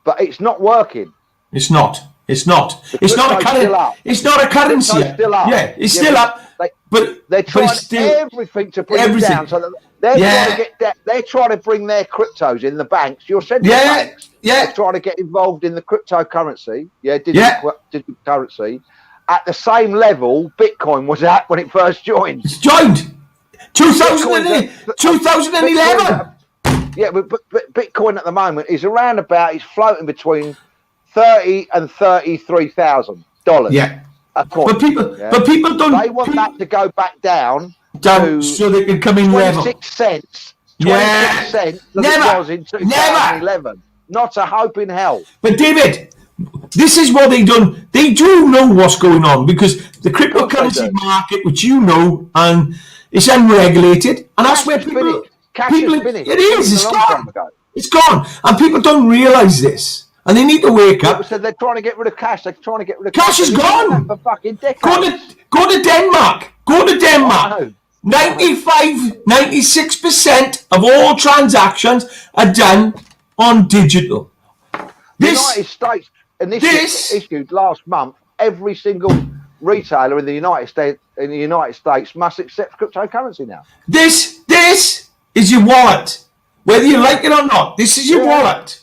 [SPEAKER 1] but it's not working.
[SPEAKER 2] It's not. It's not a currency. It's not a currency.
[SPEAKER 1] It's still up.
[SPEAKER 2] It's still up. But
[SPEAKER 1] they're trying everything to bring it down. So that they're trying to get that. They're trying to bring their cryptos in the banks. Your central banks. They're trying to get involved in the cryptocurrency. Digital currency at the same level Bitcoin was at when it first joined.
[SPEAKER 2] It's joined 2011.
[SPEAKER 1] But Bitcoin at the moment is around about. It's floating between $30,000 and $33,000. A coin.
[SPEAKER 2] But people don't.
[SPEAKER 1] They want that to go back down
[SPEAKER 2] so they can come in
[SPEAKER 1] 26 cents. 26 cents. It was in 2011. Not a hope in hell.
[SPEAKER 2] But David, this is what they've done. They do know what's going on because the cryptocurrency market, which you know, and it's unregulated, and that's where people.
[SPEAKER 1] Cash is finished.
[SPEAKER 2] It is. It's gone. It's gone, and people don't realise this. And they need to wake up.
[SPEAKER 1] So they're trying to get rid of cash. They're trying to get rid of
[SPEAKER 2] cash. Is gone.
[SPEAKER 1] For fucking decades.
[SPEAKER 2] Go to Denmark. 96% of all transactions are done on digital.
[SPEAKER 1] The United States, and this was issued last month, every single retailer in the United States must accept cryptocurrency now.
[SPEAKER 2] This is your wallet. Whether you like it or not, this is your wallet.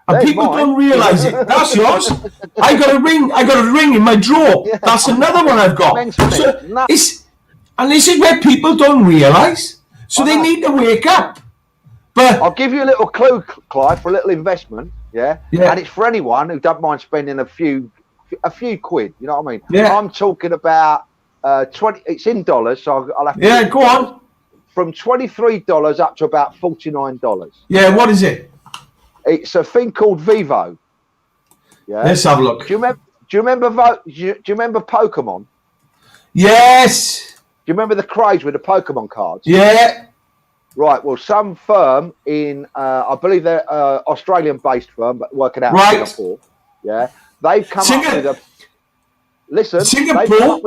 [SPEAKER 2] And
[SPEAKER 1] There's
[SPEAKER 2] people
[SPEAKER 1] mine.
[SPEAKER 2] don't realise it. That's yours. I got a ring in my drawer. Yeah. That's another one I've got. So and this is where people don't realise. So they need to wake up. But
[SPEAKER 1] I'll give you a little clue, Clive, for a little investment. Yeah. And it's for anyone who don't mind spending a few quid. You know what I mean? Yeah. I'm talking about 20. It's in dollars, so I'll have to.
[SPEAKER 2] Yeah, go on.
[SPEAKER 1] From $23 up to about $49.
[SPEAKER 2] Yeah. What is it?
[SPEAKER 1] It's a thing called Vivo. Yeah.
[SPEAKER 2] Let's have a look.
[SPEAKER 1] Do you remember Pokemon?
[SPEAKER 2] Yes.
[SPEAKER 1] Do you remember the craze with the Pokemon cards?
[SPEAKER 2] Yeah.
[SPEAKER 1] Right. Well, some firm in, I believe they're Australian-based firm, but working out in Singapore. Yeah. They've come up with a. Listen. Singapore.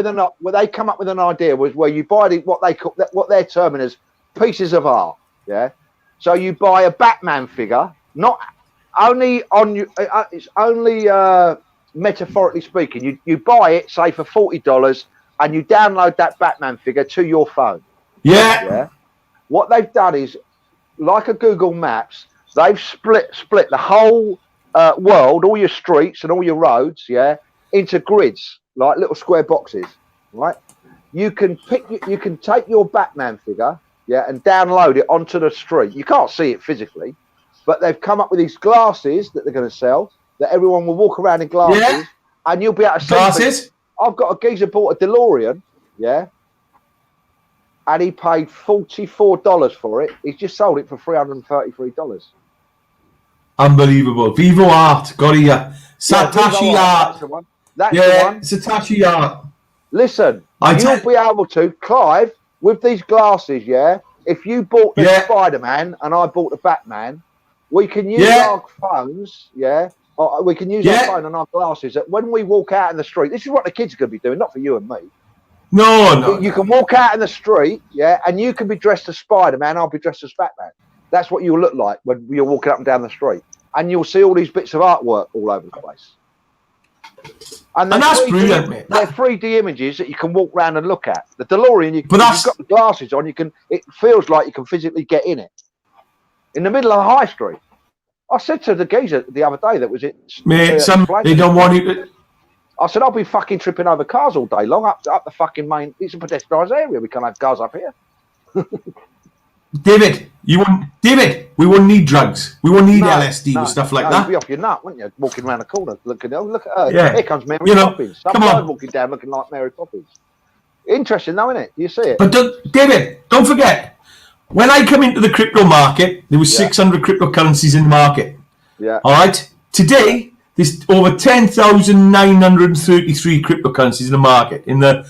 [SPEAKER 1] They come up with an idea where you buy what they're terming as pieces of art. Yeah. So you buy a Batman figure. Not only on you, it's only metaphorically speaking. You buy it, say for $40, and you download that Batman figure to your phone.
[SPEAKER 2] Yeah.
[SPEAKER 1] What they've done is, like a Google Maps, they've split the whole world, all your streets and all your roads, into grids, like little square boxes. Right? You can take your Batman figure, and download it onto the street. You can't see it physically. But they've come up with these glasses that they're going to sell, that everyone will walk around in glasses, and you'll be able to see
[SPEAKER 2] glasses.
[SPEAKER 1] I've got a geezer bought a DeLorean, and he paid $44 for it. He's just sold it for $333.
[SPEAKER 2] Unbelievable. Vivo Art, got it here. Satoshi Art.
[SPEAKER 1] That's the one. That's the one.
[SPEAKER 2] Satoshi Art.
[SPEAKER 1] Listen, you'll be able to, Clive, with these glasses, if you bought the Spiderman and I bought the Batman, we can use our phones, we can use our phone and our glasses. That when we walk out in the street, this is what the kids are going to be doing, not for you and me.
[SPEAKER 2] No.
[SPEAKER 1] You can walk out in the street, and you can be dressed as Spider-Man. I'll be dressed as Batman. That's what you'll look like when you're walking up and down the street, and you'll see all these bits of artwork all over the place. And
[SPEAKER 2] that's brilliant, mate.
[SPEAKER 1] They're 3D images that you can walk around and look at. The DeLorean, you've got the glasses on. It feels like you can physically get in it. In the middle of the high street. I said to the geezer the other day that was it.
[SPEAKER 2] Mate, they don't want you to.
[SPEAKER 1] I said, I'll be fucking tripping over cars all day long up the fucking main. It's a pedestrianised area. We can't have cars up here.
[SPEAKER 2] David, we wouldn't need drugs. We wouldn't need LSD and stuff like that.
[SPEAKER 1] You'd be off your nut, wouldn't you? Walking around the corner, looking. Oh, look at her.
[SPEAKER 2] Yeah.
[SPEAKER 1] Here comes Mary Poppins. Some guy walking down looking like Mary Poppins. Interesting, though, isn't it? Do you see it?
[SPEAKER 2] But David, don't forget. When I come into the crypto market, there was 600 cryptocurrencies in the market.
[SPEAKER 1] Yeah.
[SPEAKER 2] All right. Today, there's over 10,933 cryptocurrencies in the market in the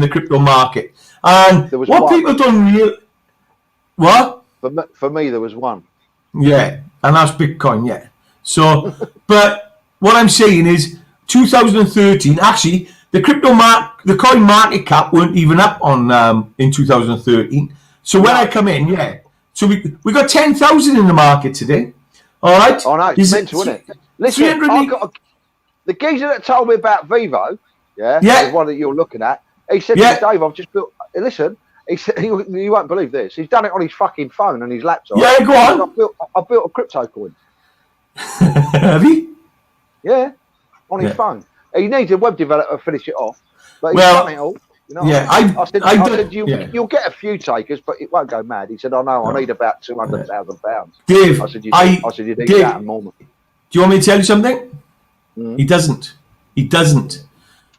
[SPEAKER 2] crypto market. And what people don't realize. What?
[SPEAKER 1] For me, there was one.
[SPEAKER 2] Yeah, and that's Bitcoin. Yeah. So, but what I'm saying is, 2013. Actually, the coin market cap weren't even up on in 2013. So when I come in, so we got 10,000 in the market today. All right.
[SPEAKER 1] Oh no, it's mental, isn't it? Listen, the geezer that told me about Vivo, the one that you're looking at. He said to me, Dave, I've just built. Listen, he said you won't believe this. He's done it on his fucking phone and his laptop.
[SPEAKER 2] Yeah, go on.
[SPEAKER 1] I built a crypto coin.
[SPEAKER 2] Have you?
[SPEAKER 1] Yeah, on his phone. He needs a web developer to finish it off, but he's done it all. You know, I said you'll get a few takers, but it won't go mad. He said, "Oh no, I need about £200,000."
[SPEAKER 2] Dave,
[SPEAKER 1] I said, "You need that and more."
[SPEAKER 2] Do you want me to tell you something? He doesn't.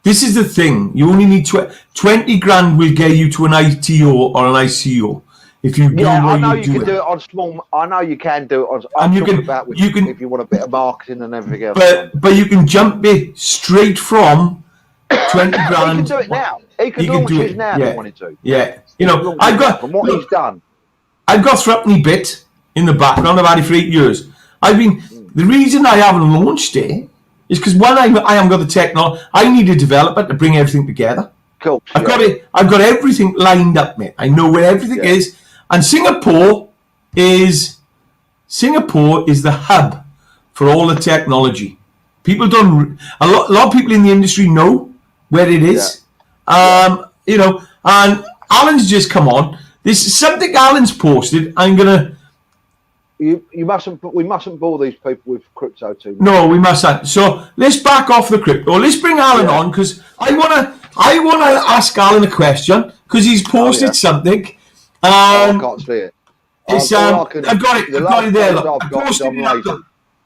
[SPEAKER 2] This is the thing. You only need 20 grand will get you to an ITO or an ICO if you do.
[SPEAKER 1] I know you can do it on small. I know you can do it on. I'm talking about if you want a bit of marketing and everything else.
[SPEAKER 2] But you can jump it straight from 20 grand.
[SPEAKER 1] He can do it now. He can launch it now if he wanted to.
[SPEAKER 2] Yeah. You know,
[SPEAKER 1] from what he's done.
[SPEAKER 2] I've got Threepney Bit in the background. I've had it for 8 years. The reason I haven't launched it is because when I haven't got the technology, I need a developer to bring everything together.
[SPEAKER 1] Cool.
[SPEAKER 2] I've got everything lined up, mate. I know where everything is. And Singapore is the hub for all the technology. People don't. A lot of people in the industry know where it is. You know, and Alan's just come on. This is something Alan's posted. I'm gonna.
[SPEAKER 1] We mustn't bore these people with crypto too much.
[SPEAKER 2] No, we mustn't. So let's back off the crypto. Let's bring Alan on, because I wanna ask Alan a question, because he's posted something.
[SPEAKER 1] I can't see it.
[SPEAKER 2] It's, I've got it there. Look.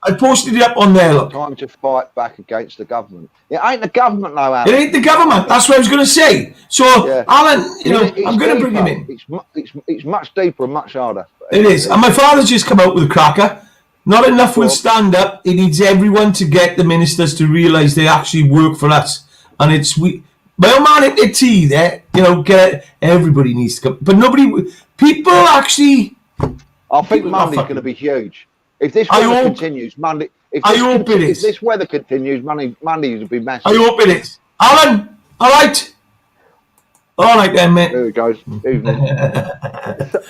[SPEAKER 2] I posted it up on there. Look.
[SPEAKER 1] Time to fight back against the government. It ain't the government, no, Alan.
[SPEAKER 2] It ain't the government. That's what I was going to say. So, Alan, you know, I'm going to bring him in.
[SPEAKER 1] It's much deeper and much harder.
[SPEAKER 2] It is. And my father's just come out with a cracker. Not enough will stand up. It needs everyone to get the ministers to realise they actually work for us. And it's my old man at the tea there, you know, everybody needs to come. But people actually.
[SPEAKER 1] I think Monday's going to be huge. If this weather continues, Monday. If this weather continues, Monday will be massive.
[SPEAKER 2] I hope it is. Alan, all right. All right then, mate.
[SPEAKER 1] There it goes. Evening.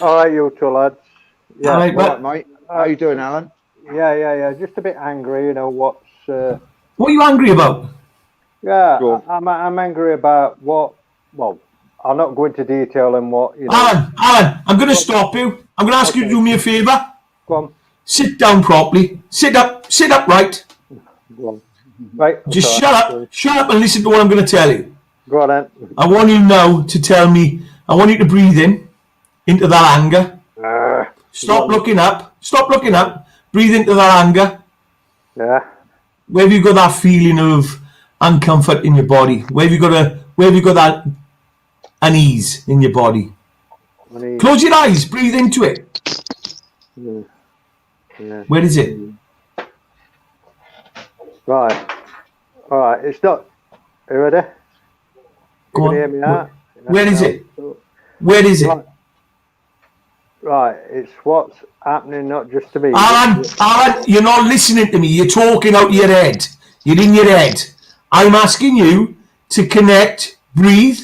[SPEAKER 3] All right, you two lads.
[SPEAKER 2] Yeah, all right,
[SPEAKER 1] mate. How you doing, Alan?
[SPEAKER 3] Yeah. Just a bit angry, you know.
[SPEAKER 2] What are you angry about?
[SPEAKER 3] Yeah, I'm angry about what. Well, I'll not go into detail on what. You know.
[SPEAKER 2] Alan, I'm going to stop you. I'm going to ask you to do me a favour.
[SPEAKER 3] Go on.
[SPEAKER 2] Sit down properly. Sit up right.
[SPEAKER 3] Go on. Right.
[SPEAKER 2] Just shut up and listen to what I'm going to tell you.
[SPEAKER 3] Go on then.
[SPEAKER 2] I want you now to tell me, I want you to breathe into that anger. Stop looking up. Breathe into that anger.
[SPEAKER 3] Yeah.
[SPEAKER 2] Where have you got that feeling of uncomfort in your body? Where have you got that unease in your body? Close your eyes, breathe into it.
[SPEAKER 3] Yeah.
[SPEAKER 2] Where is it?
[SPEAKER 3] Right. All right. It's not. Are you ready?
[SPEAKER 2] Go on.
[SPEAKER 3] Hear me out?
[SPEAKER 2] Where is it? Where is it?
[SPEAKER 3] Right. It's what's happening, not just to me.
[SPEAKER 2] Alan, you're not listening to me. You're talking out your head. You're in your head. I'm asking you to connect, breathe,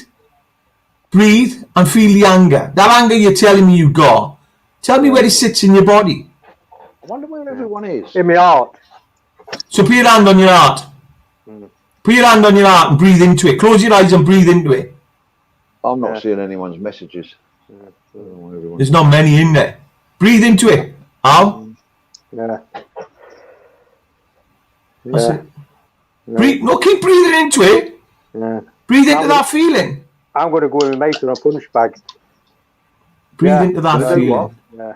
[SPEAKER 2] and feel the anger. That anger you're telling me you got. Tell me where it sits in your body.
[SPEAKER 1] I wonder where everyone is.
[SPEAKER 3] In my heart.
[SPEAKER 2] So put your hand on your heart. Put your hand on your heart and breathe into it. Close your eyes and breathe into it.
[SPEAKER 1] I'm not seeing anyone's messages.
[SPEAKER 2] There's not many in there. Breathe into it, Al.
[SPEAKER 3] Yeah.
[SPEAKER 2] That's it. Breathe. No, keep breathing into it.
[SPEAKER 3] Yeah.
[SPEAKER 2] Breathe into that feeling.
[SPEAKER 3] I'm going to go and make a punch bag.
[SPEAKER 2] Breathe into that feeling.
[SPEAKER 3] Yeah.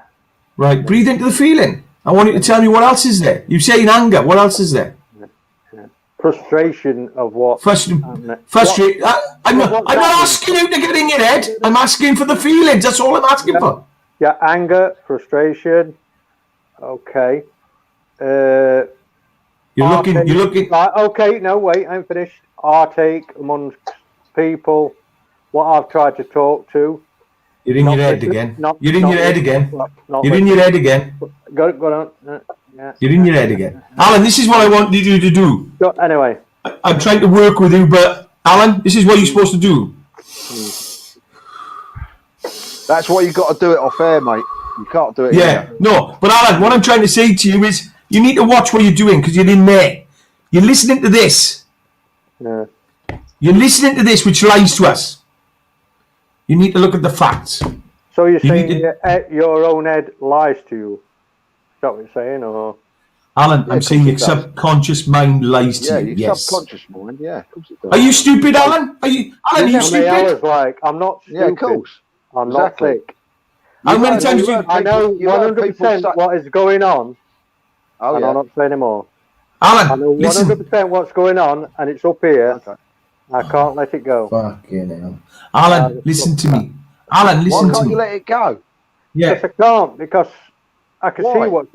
[SPEAKER 2] Right, breathe into the feeling. I want you to tell me what else is there. You say in anger. What else is there?
[SPEAKER 3] Frustration of what?
[SPEAKER 2] Frustrate. I'm not asking you to get in your head. I'm asking for the feelings. That's all I'm asking for.
[SPEAKER 3] Yeah, anger, frustration. Okay.
[SPEAKER 2] You're looking.
[SPEAKER 3] Right, okay, no, wait, I'm finished. Heartache amongst people. What I've tried to talk to.
[SPEAKER 2] You're in your head again. You're in your head again. You're in your head again.
[SPEAKER 3] Go on. Yeah.
[SPEAKER 2] You're in your head again. Alan, this is what I want you to do.
[SPEAKER 3] So, anyway.
[SPEAKER 2] I'm trying to work with you, but Alan, this is what you're supposed to do.
[SPEAKER 1] That's why you got to do it off air, mate. You can't do it here.
[SPEAKER 2] No. But Alan, what I'm trying to say to you is you need to watch what you're doing, because you're in there. You're listening to this.
[SPEAKER 3] Yeah.
[SPEAKER 2] You're listening to this, which lies to us. You need to look at the facts.
[SPEAKER 3] So you're saying your own head lies to you? Is that what you're saying, or?
[SPEAKER 2] Alan, I'm saying your subconscious mind lies to you.
[SPEAKER 1] Your subconscious mind, of course it does.
[SPEAKER 2] Are you stupid, Alan? Are you stupid?
[SPEAKER 3] I was like, I'm not stupid.
[SPEAKER 1] Yeah, of course.
[SPEAKER 3] I'm not sick.
[SPEAKER 2] How many times
[SPEAKER 3] I know 100% what is going on.
[SPEAKER 1] Oh,
[SPEAKER 3] and I'm not saying anymore.
[SPEAKER 2] Alan,
[SPEAKER 3] I know 100% what's going on, and it's up here. Okay. I can't let it go.
[SPEAKER 2] Fucking hell. Alan, listen to me. Alan, listen to me.
[SPEAKER 1] Why can't you let it go?
[SPEAKER 2] Yeah.
[SPEAKER 3] Because I can't, because I can see what...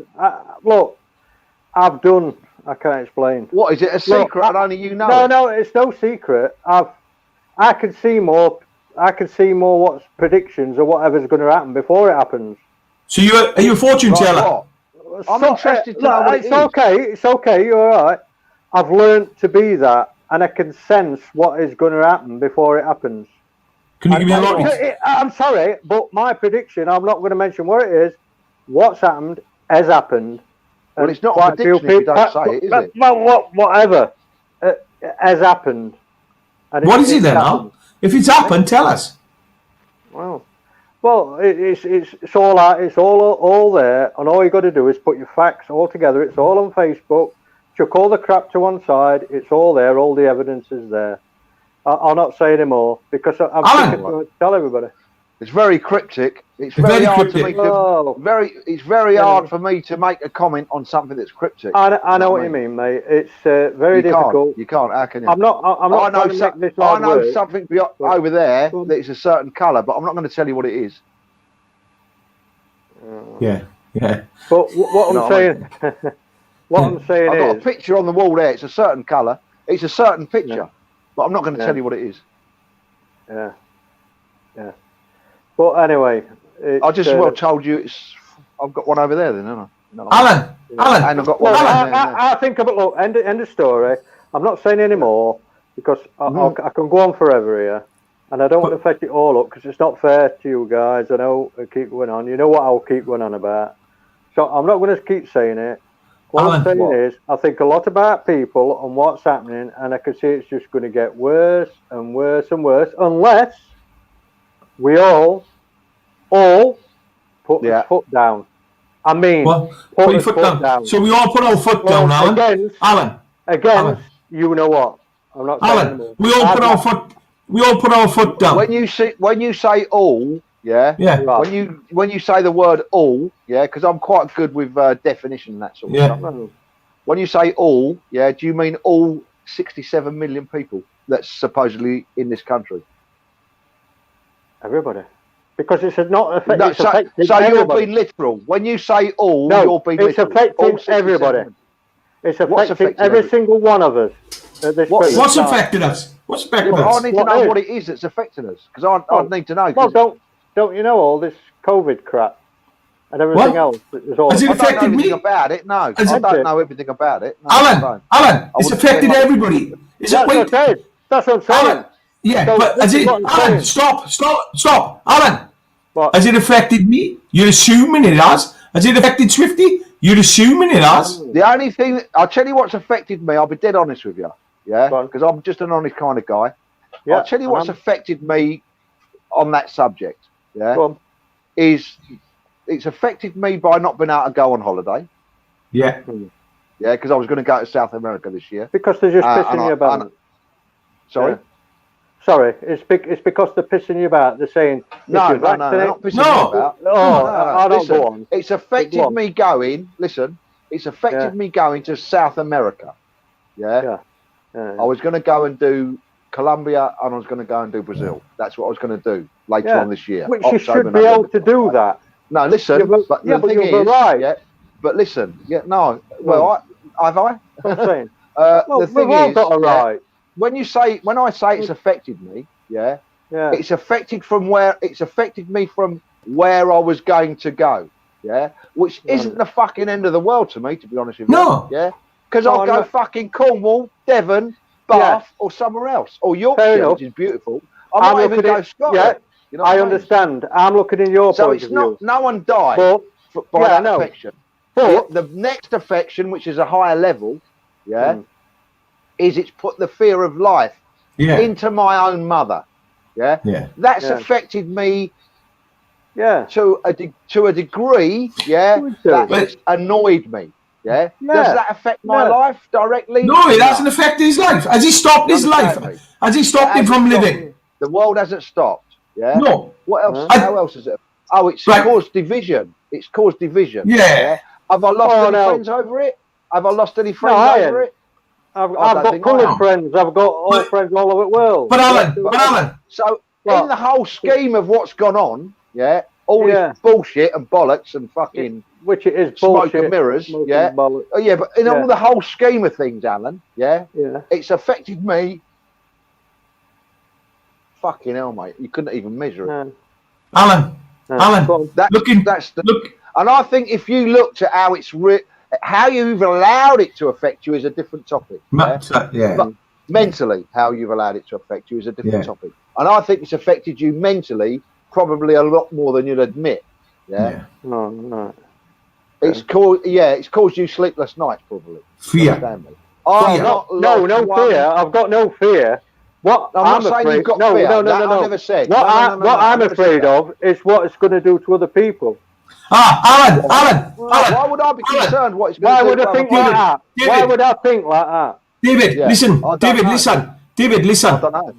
[SPEAKER 3] look, I've done... I can't explain.
[SPEAKER 1] What, is it a secret and only you know?
[SPEAKER 3] No, it's no secret. I can see more what's predictions or whatever's going to happen before it happens.
[SPEAKER 2] So are you a fortune teller?
[SPEAKER 1] I'm interested to know what it is.
[SPEAKER 3] It's okay, you're all right. I've learned to be that, and I can sense what is going to happen before it happens.
[SPEAKER 2] Can you give me a lot?
[SPEAKER 3] I'm sorry, but my prediction, I'm not going to mention what it is. What's happened has happened,
[SPEAKER 1] Well, it's not a prediction if you don't say it, is it?
[SPEAKER 3] Well, whatever has happened. And
[SPEAKER 2] what is it then, Al? If it's happened, tell us.
[SPEAKER 3] Well, it's all out. It's all there, and all you got to do is put your facts all together. It's all on Facebook. Chuck all the crap to one side. It's all there. All the evidence is there. I'll not say any more because I'm thinking to tell everybody.
[SPEAKER 1] It's very cryptic. It's very hard for me to It's very hard for me to make a comment on something that's cryptic.
[SPEAKER 3] I know what you mean, mate. It's very difficult.
[SPEAKER 1] You can't. How can you?
[SPEAKER 3] I'm not. I
[SPEAKER 1] know something over there that is a certain colour, but I'm not going to tell you what it is.
[SPEAKER 2] Yeah.
[SPEAKER 3] But what I'm saying, I'm saying
[SPEAKER 1] I've got a picture on the wall there. It's a certain colour. It's a certain picture, but I'm not going to tell you what it is.
[SPEAKER 3] Yeah. But anyway,
[SPEAKER 1] I just told you I've got one over there then, haven't I?
[SPEAKER 2] Alan,
[SPEAKER 1] and I've got one
[SPEAKER 3] I think look, end of story. I'm not saying any more because I can go on forever here, and I don't want to fetch it all up because it's not fair to you guys. I know I keep going on. You know what I'll keep going on about. So I'm not going to keep saying it. What I'm saying is, I think a lot about people and what's happening, and I can see it's just going to get worse and worse and worse unless we all put our foot down. I mean,
[SPEAKER 2] put your foot down. So we all put our foot down, Alan.
[SPEAKER 3] Against, you know what? I'm not saying
[SPEAKER 2] Alan, we all put our foot down.
[SPEAKER 1] When you say all, right. When you say the word all, because I'm quite good with definition and that sort of stuff. When you say all, do you mean all 67 million people that's supposedly in this country?
[SPEAKER 3] Everybody, because it's not affecting.
[SPEAKER 1] So you're being literal. When you say all, you're being literal.
[SPEAKER 3] It's affecting everybody. It's affecting every single one of us.
[SPEAKER 2] What's affected us? What's affected us?
[SPEAKER 1] I need to know what it is that's affecting us because I need to know.
[SPEAKER 3] Well, don't you know all this COVID crap and everything else?
[SPEAKER 2] Has it affected me?
[SPEAKER 1] About it? No, I don't know everything about it.
[SPEAKER 2] No, Alan, it's affected everybody.
[SPEAKER 3] That's what I'm saying.
[SPEAKER 2] Yeah, but has it? Alan, stop, Alan.
[SPEAKER 3] What?
[SPEAKER 2] Has it affected me? You're assuming it has. Has it affected Swifty? You're assuming it has.
[SPEAKER 1] The only thing I'll tell you what's affected me. I'll be dead honest with you, because I'm just an honest kind of guy. Yeah, I'll tell you what's affected me on that subject. Is it's affected me by not being able to go on holiday.
[SPEAKER 2] Yeah,
[SPEAKER 1] because I was going to go to South America this year.
[SPEAKER 3] Because they're just pissing you about.
[SPEAKER 1] Sorry.
[SPEAKER 3] Sorry, it's because they're pissing you about. They're saying
[SPEAKER 1] no, they're not pissing me about.
[SPEAKER 3] I don't go on.
[SPEAKER 1] It's affected me going. Listen, it's affected me going to South America. I was going to go and do Colombia, and I was going to go and do Brazil. That's what I was going to do later on this year.
[SPEAKER 3] Which you should be able to do that.
[SPEAKER 1] No, listen, but the thing is, but listen, well, have I?
[SPEAKER 3] I'm saying.
[SPEAKER 1] The thing
[SPEAKER 3] we've all got a right.
[SPEAKER 1] When I say it's affected me, it's affected me from where I was going to go, which isn't the fucking end of the world to me, to be honest with you, because I'll go fucking Cornwall, Devon, Bath, or somewhere else, or Yorkshire, which is beautiful. I might even go Scotland. You know
[SPEAKER 3] I understand. I'm looking in your point of view.
[SPEAKER 1] No one died by that affection. But the next affection, which is a higher level, is it's put the fear of life into my own mother. That's affected me to a degree, that's annoyed me. Does that affect my life directly?
[SPEAKER 2] No, it hasn't affected his life. Has he stopped his life? Has he stopped him from living?
[SPEAKER 1] The world hasn't stopped.
[SPEAKER 2] No.
[SPEAKER 1] What else? How else is it? Oh, it's caused division. It's caused division. Have I lost any friends over it? Have I lost any friends over it?
[SPEAKER 3] I've got coloured friends. I've got all friends all over the world.
[SPEAKER 2] But Alan.
[SPEAKER 1] So in the whole scheme of what's gone on, all this bullshit and bollocks and fucking
[SPEAKER 3] which it is
[SPEAKER 1] smoke
[SPEAKER 3] bullshit,
[SPEAKER 1] and mirrors,
[SPEAKER 3] bollocks.
[SPEAKER 1] But in all the whole scheme of things, Alan, it's affected me. Fucking hell, mate! You couldn't even measure it.
[SPEAKER 2] Alan,
[SPEAKER 1] and I think if you looked at how it's how you've allowed it to affect you is a different topic. But mentally, how you've allowed it to affect you is a different topic. And I think it's affected you mentally probably a lot more than you'll admit. No. It's caused you sleepless nights, probably.
[SPEAKER 2] Fear.
[SPEAKER 1] No
[SPEAKER 3] fear. I've got no fear. What
[SPEAKER 1] I'm not saying you've got fear.
[SPEAKER 3] No.
[SPEAKER 1] I never said.
[SPEAKER 3] What I'm afraid of is what it's going to do to other people.
[SPEAKER 2] Alan.
[SPEAKER 1] Why would I be concerned what it's going to do?
[SPEAKER 3] Why would I think like that? Why would I think like that?
[SPEAKER 2] David, listen. David, listen.
[SPEAKER 1] I don't know.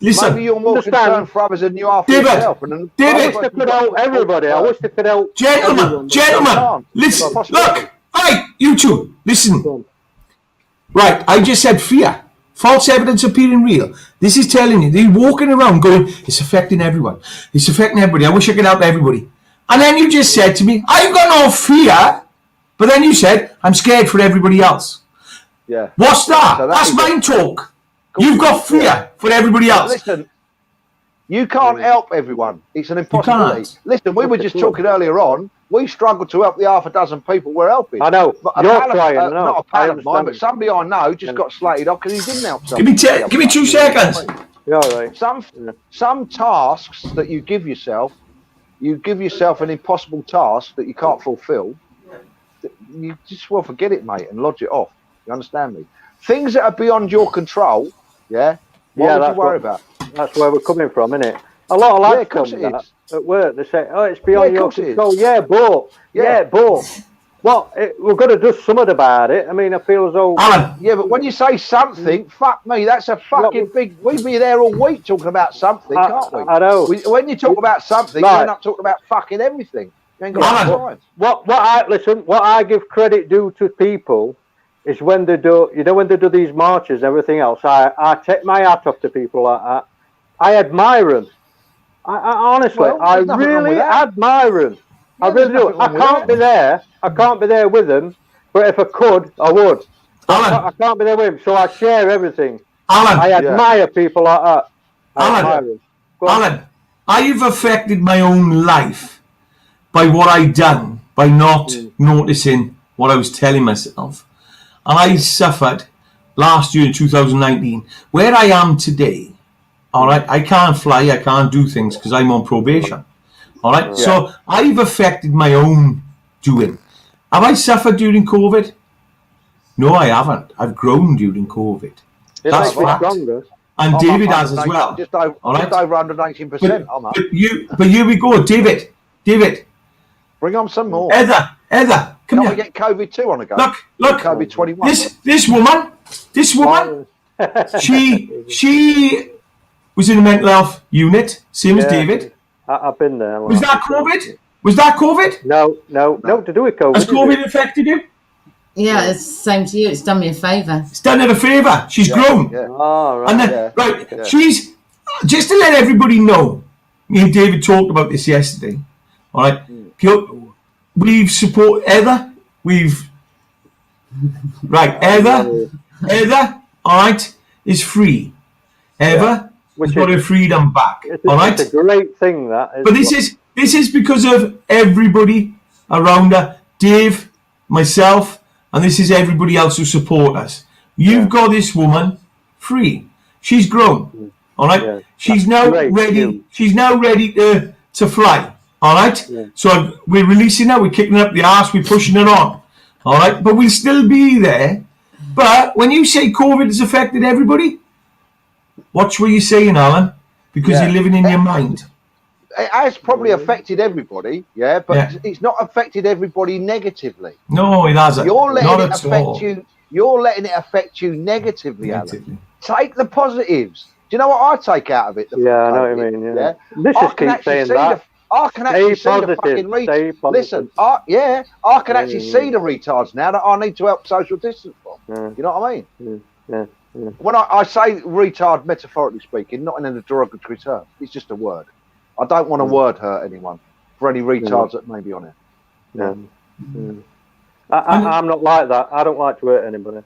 [SPEAKER 2] Listen.
[SPEAKER 1] Maybe you're more concerned for others than you are for yourself.
[SPEAKER 2] David,
[SPEAKER 3] I wish they could help everybody. I wish they could help.
[SPEAKER 2] Gentlemen, listen. Look, right, you two, listen. Right, I just said fear. False evidence appearing real. This is telling you, they're walking around going, it's affecting everyone. It's affecting everybody. I wish I could help everybody. And then you just said to me, I've got no fear. But then you said, I'm scared for everybody else.
[SPEAKER 1] Yeah.
[SPEAKER 2] What's that? So that's mind talk. You've got fear for everybody else.
[SPEAKER 1] Listen, you can't help everyone. It's an impossibility. Listen, we were just talking earlier on. We struggled to help the half a dozen people we're helping.
[SPEAKER 3] I know.
[SPEAKER 1] You're trying. Not a pal of mine, but somebody I know just got slated off because he didn't help someone.
[SPEAKER 2] Give me 2 seconds.
[SPEAKER 3] Yeah, all right.
[SPEAKER 1] Some tasks that you give yourself an impossible task that you can't fulfill. You just forget it, mate, and lodge it off. You understand me? Things that are beyond your control, what would you worry about?
[SPEAKER 3] That's where we're coming from, isn't it? A lot of lads come that at work. They say, "Oh, it's beyond your control." But well, we're going to do something about it. I mean, I feel as though.
[SPEAKER 2] Alan.
[SPEAKER 1] Yeah, but when you say something, fuck me, that's a fucking big. We'd be there all week talking about something, can't we?
[SPEAKER 3] I know.
[SPEAKER 1] When you talk about something, you end up talking about fucking everything. You ain't got time.
[SPEAKER 3] What I give credit due to people is when they do, when they do these marches and everything else, I take my hat off to people like that. I admire them. I honestly, I really admire them. I really do. I can't be there. I can't be there with them, but if I could, I would. I can't be there with them, so I share everything.
[SPEAKER 2] Alan,
[SPEAKER 3] I admire people like that.
[SPEAKER 2] Alan, I've affected my own life by what I've done, by not noticing what I was telling myself. And I suffered last year in 2019. Where I am today, all right, I can't fly, I can't do things because I'm on probation. All right, so I've affected my own doing. Have I suffered during COVID? No, I haven't. I've grown during COVID. That's fact. And David has as well.
[SPEAKER 1] Just over 118%.
[SPEAKER 2] But here we go, David.
[SPEAKER 1] Bring on some more.
[SPEAKER 2] Heather, come here.
[SPEAKER 1] We get COVID 2 on the go.
[SPEAKER 2] Look.
[SPEAKER 1] COVID 21.
[SPEAKER 2] This woman, she was in a mental health unit, same as David.
[SPEAKER 3] I've been there.
[SPEAKER 2] Was that COVID?
[SPEAKER 3] No, to do with COVID.
[SPEAKER 2] Has COVID affected you?
[SPEAKER 4] Yeah, it's the same to you. It's done me a favour.
[SPEAKER 2] It's done her a favour. She's grown.
[SPEAKER 3] Yeah. Oh, right.
[SPEAKER 2] And then, she's, just to let everybody know, me and David talked about this yesterday, all right? We've supported Heather. Heather, all right, is free. Heather has got her freedom back, all right?
[SPEAKER 3] It's a great thing, that is.
[SPEAKER 2] But this is because of everybody around her, Dave, myself, and this is everybody else who support us. You've got this woman free. She's grown, all right? Yeah. She's now ready. She's now ready to fly, all right? Yeah. So we're releasing her. We're kicking her up the arse. We're pushing her on, all right? But we'll still be there. But when you say COVID has affected everybody, watch what you're saying, Alan, because you're living in your mind.
[SPEAKER 1] It has probably affected everybody, but it's not affected everybody negatively.
[SPEAKER 2] No, it hasn't.
[SPEAKER 1] You're letting it affect you. You're letting it affect you negatively, Alan. Take the positives. Do you know what I take out of it?
[SPEAKER 3] I know what you mean. Yeah. This is keep saying that.
[SPEAKER 1] I can actually see the fucking retards. Listen, I can actually see the retards now that I need to help social distance from. You know what I mean? Yeah. When I say retard, metaphorically speaking, not in a derogatory term, it's just a word. I don't want a word hurt anyone for any retards that may be on it. I'm not like that. I don't like to hurt anybody.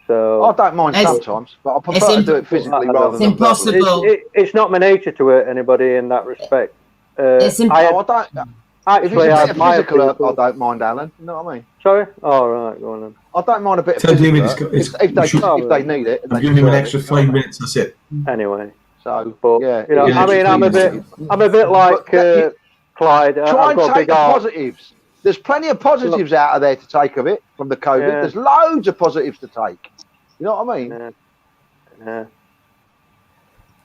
[SPEAKER 1] So I don't mind sometimes, but I prefer to do it physically rather than
[SPEAKER 4] impossible.
[SPEAKER 3] It's not my nature to hurt anybody in that respect.
[SPEAKER 4] It's impossible.
[SPEAKER 1] Actually, if it's a physical hurt, I don't mind, Alan. You know what I mean?
[SPEAKER 3] Sorry? Oh, right, go on then.
[SPEAKER 1] I don't mind a bit of physical hurt if they need it.
[SPEAKER 2] I'm giving him an extra 5 minutes, that's it.
[SPEAKER 3] Anyway.
[SPEAKER 1] So,
[SPEAKER 3] but, I mean, I'm a bit like Clyde.
[SPEAKER 1] Try and take the positives. There's plenty of positives out of there to take of it from the COVID.
[SPEAKER 3] Yeah.
[SPEAKER 1] There's loads of positives to take. You know what I mean?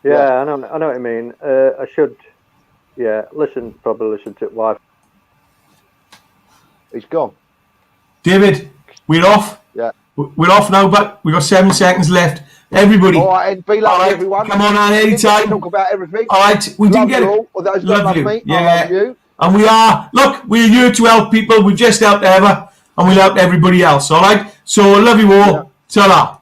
[SPEAKER 3] Yeah. I know what I mean. I should, probably listen to it live.
[SPEAKER 1] He's gone.
[SPEAKER 2] David, we're off.
[SPEAKER 1] Yeah.
[SPEAKER 2] We're off now, but we've got 7 seconds left. Everybody.
[SPEAKER 1] All right, and be lucky, everyone.
[SPEAKER 2] Come on anytime.
[SPEAKER 1] Talk about everything.
[SPEAKER 2] All right, we didn't get it.
[SPEAKER 1] Or those don't love me, I love you.
[SPEAKER 2] And we're here to help people. We just helped Eva, and we'll help everybody else. All right. So I love you all. Ta-ra.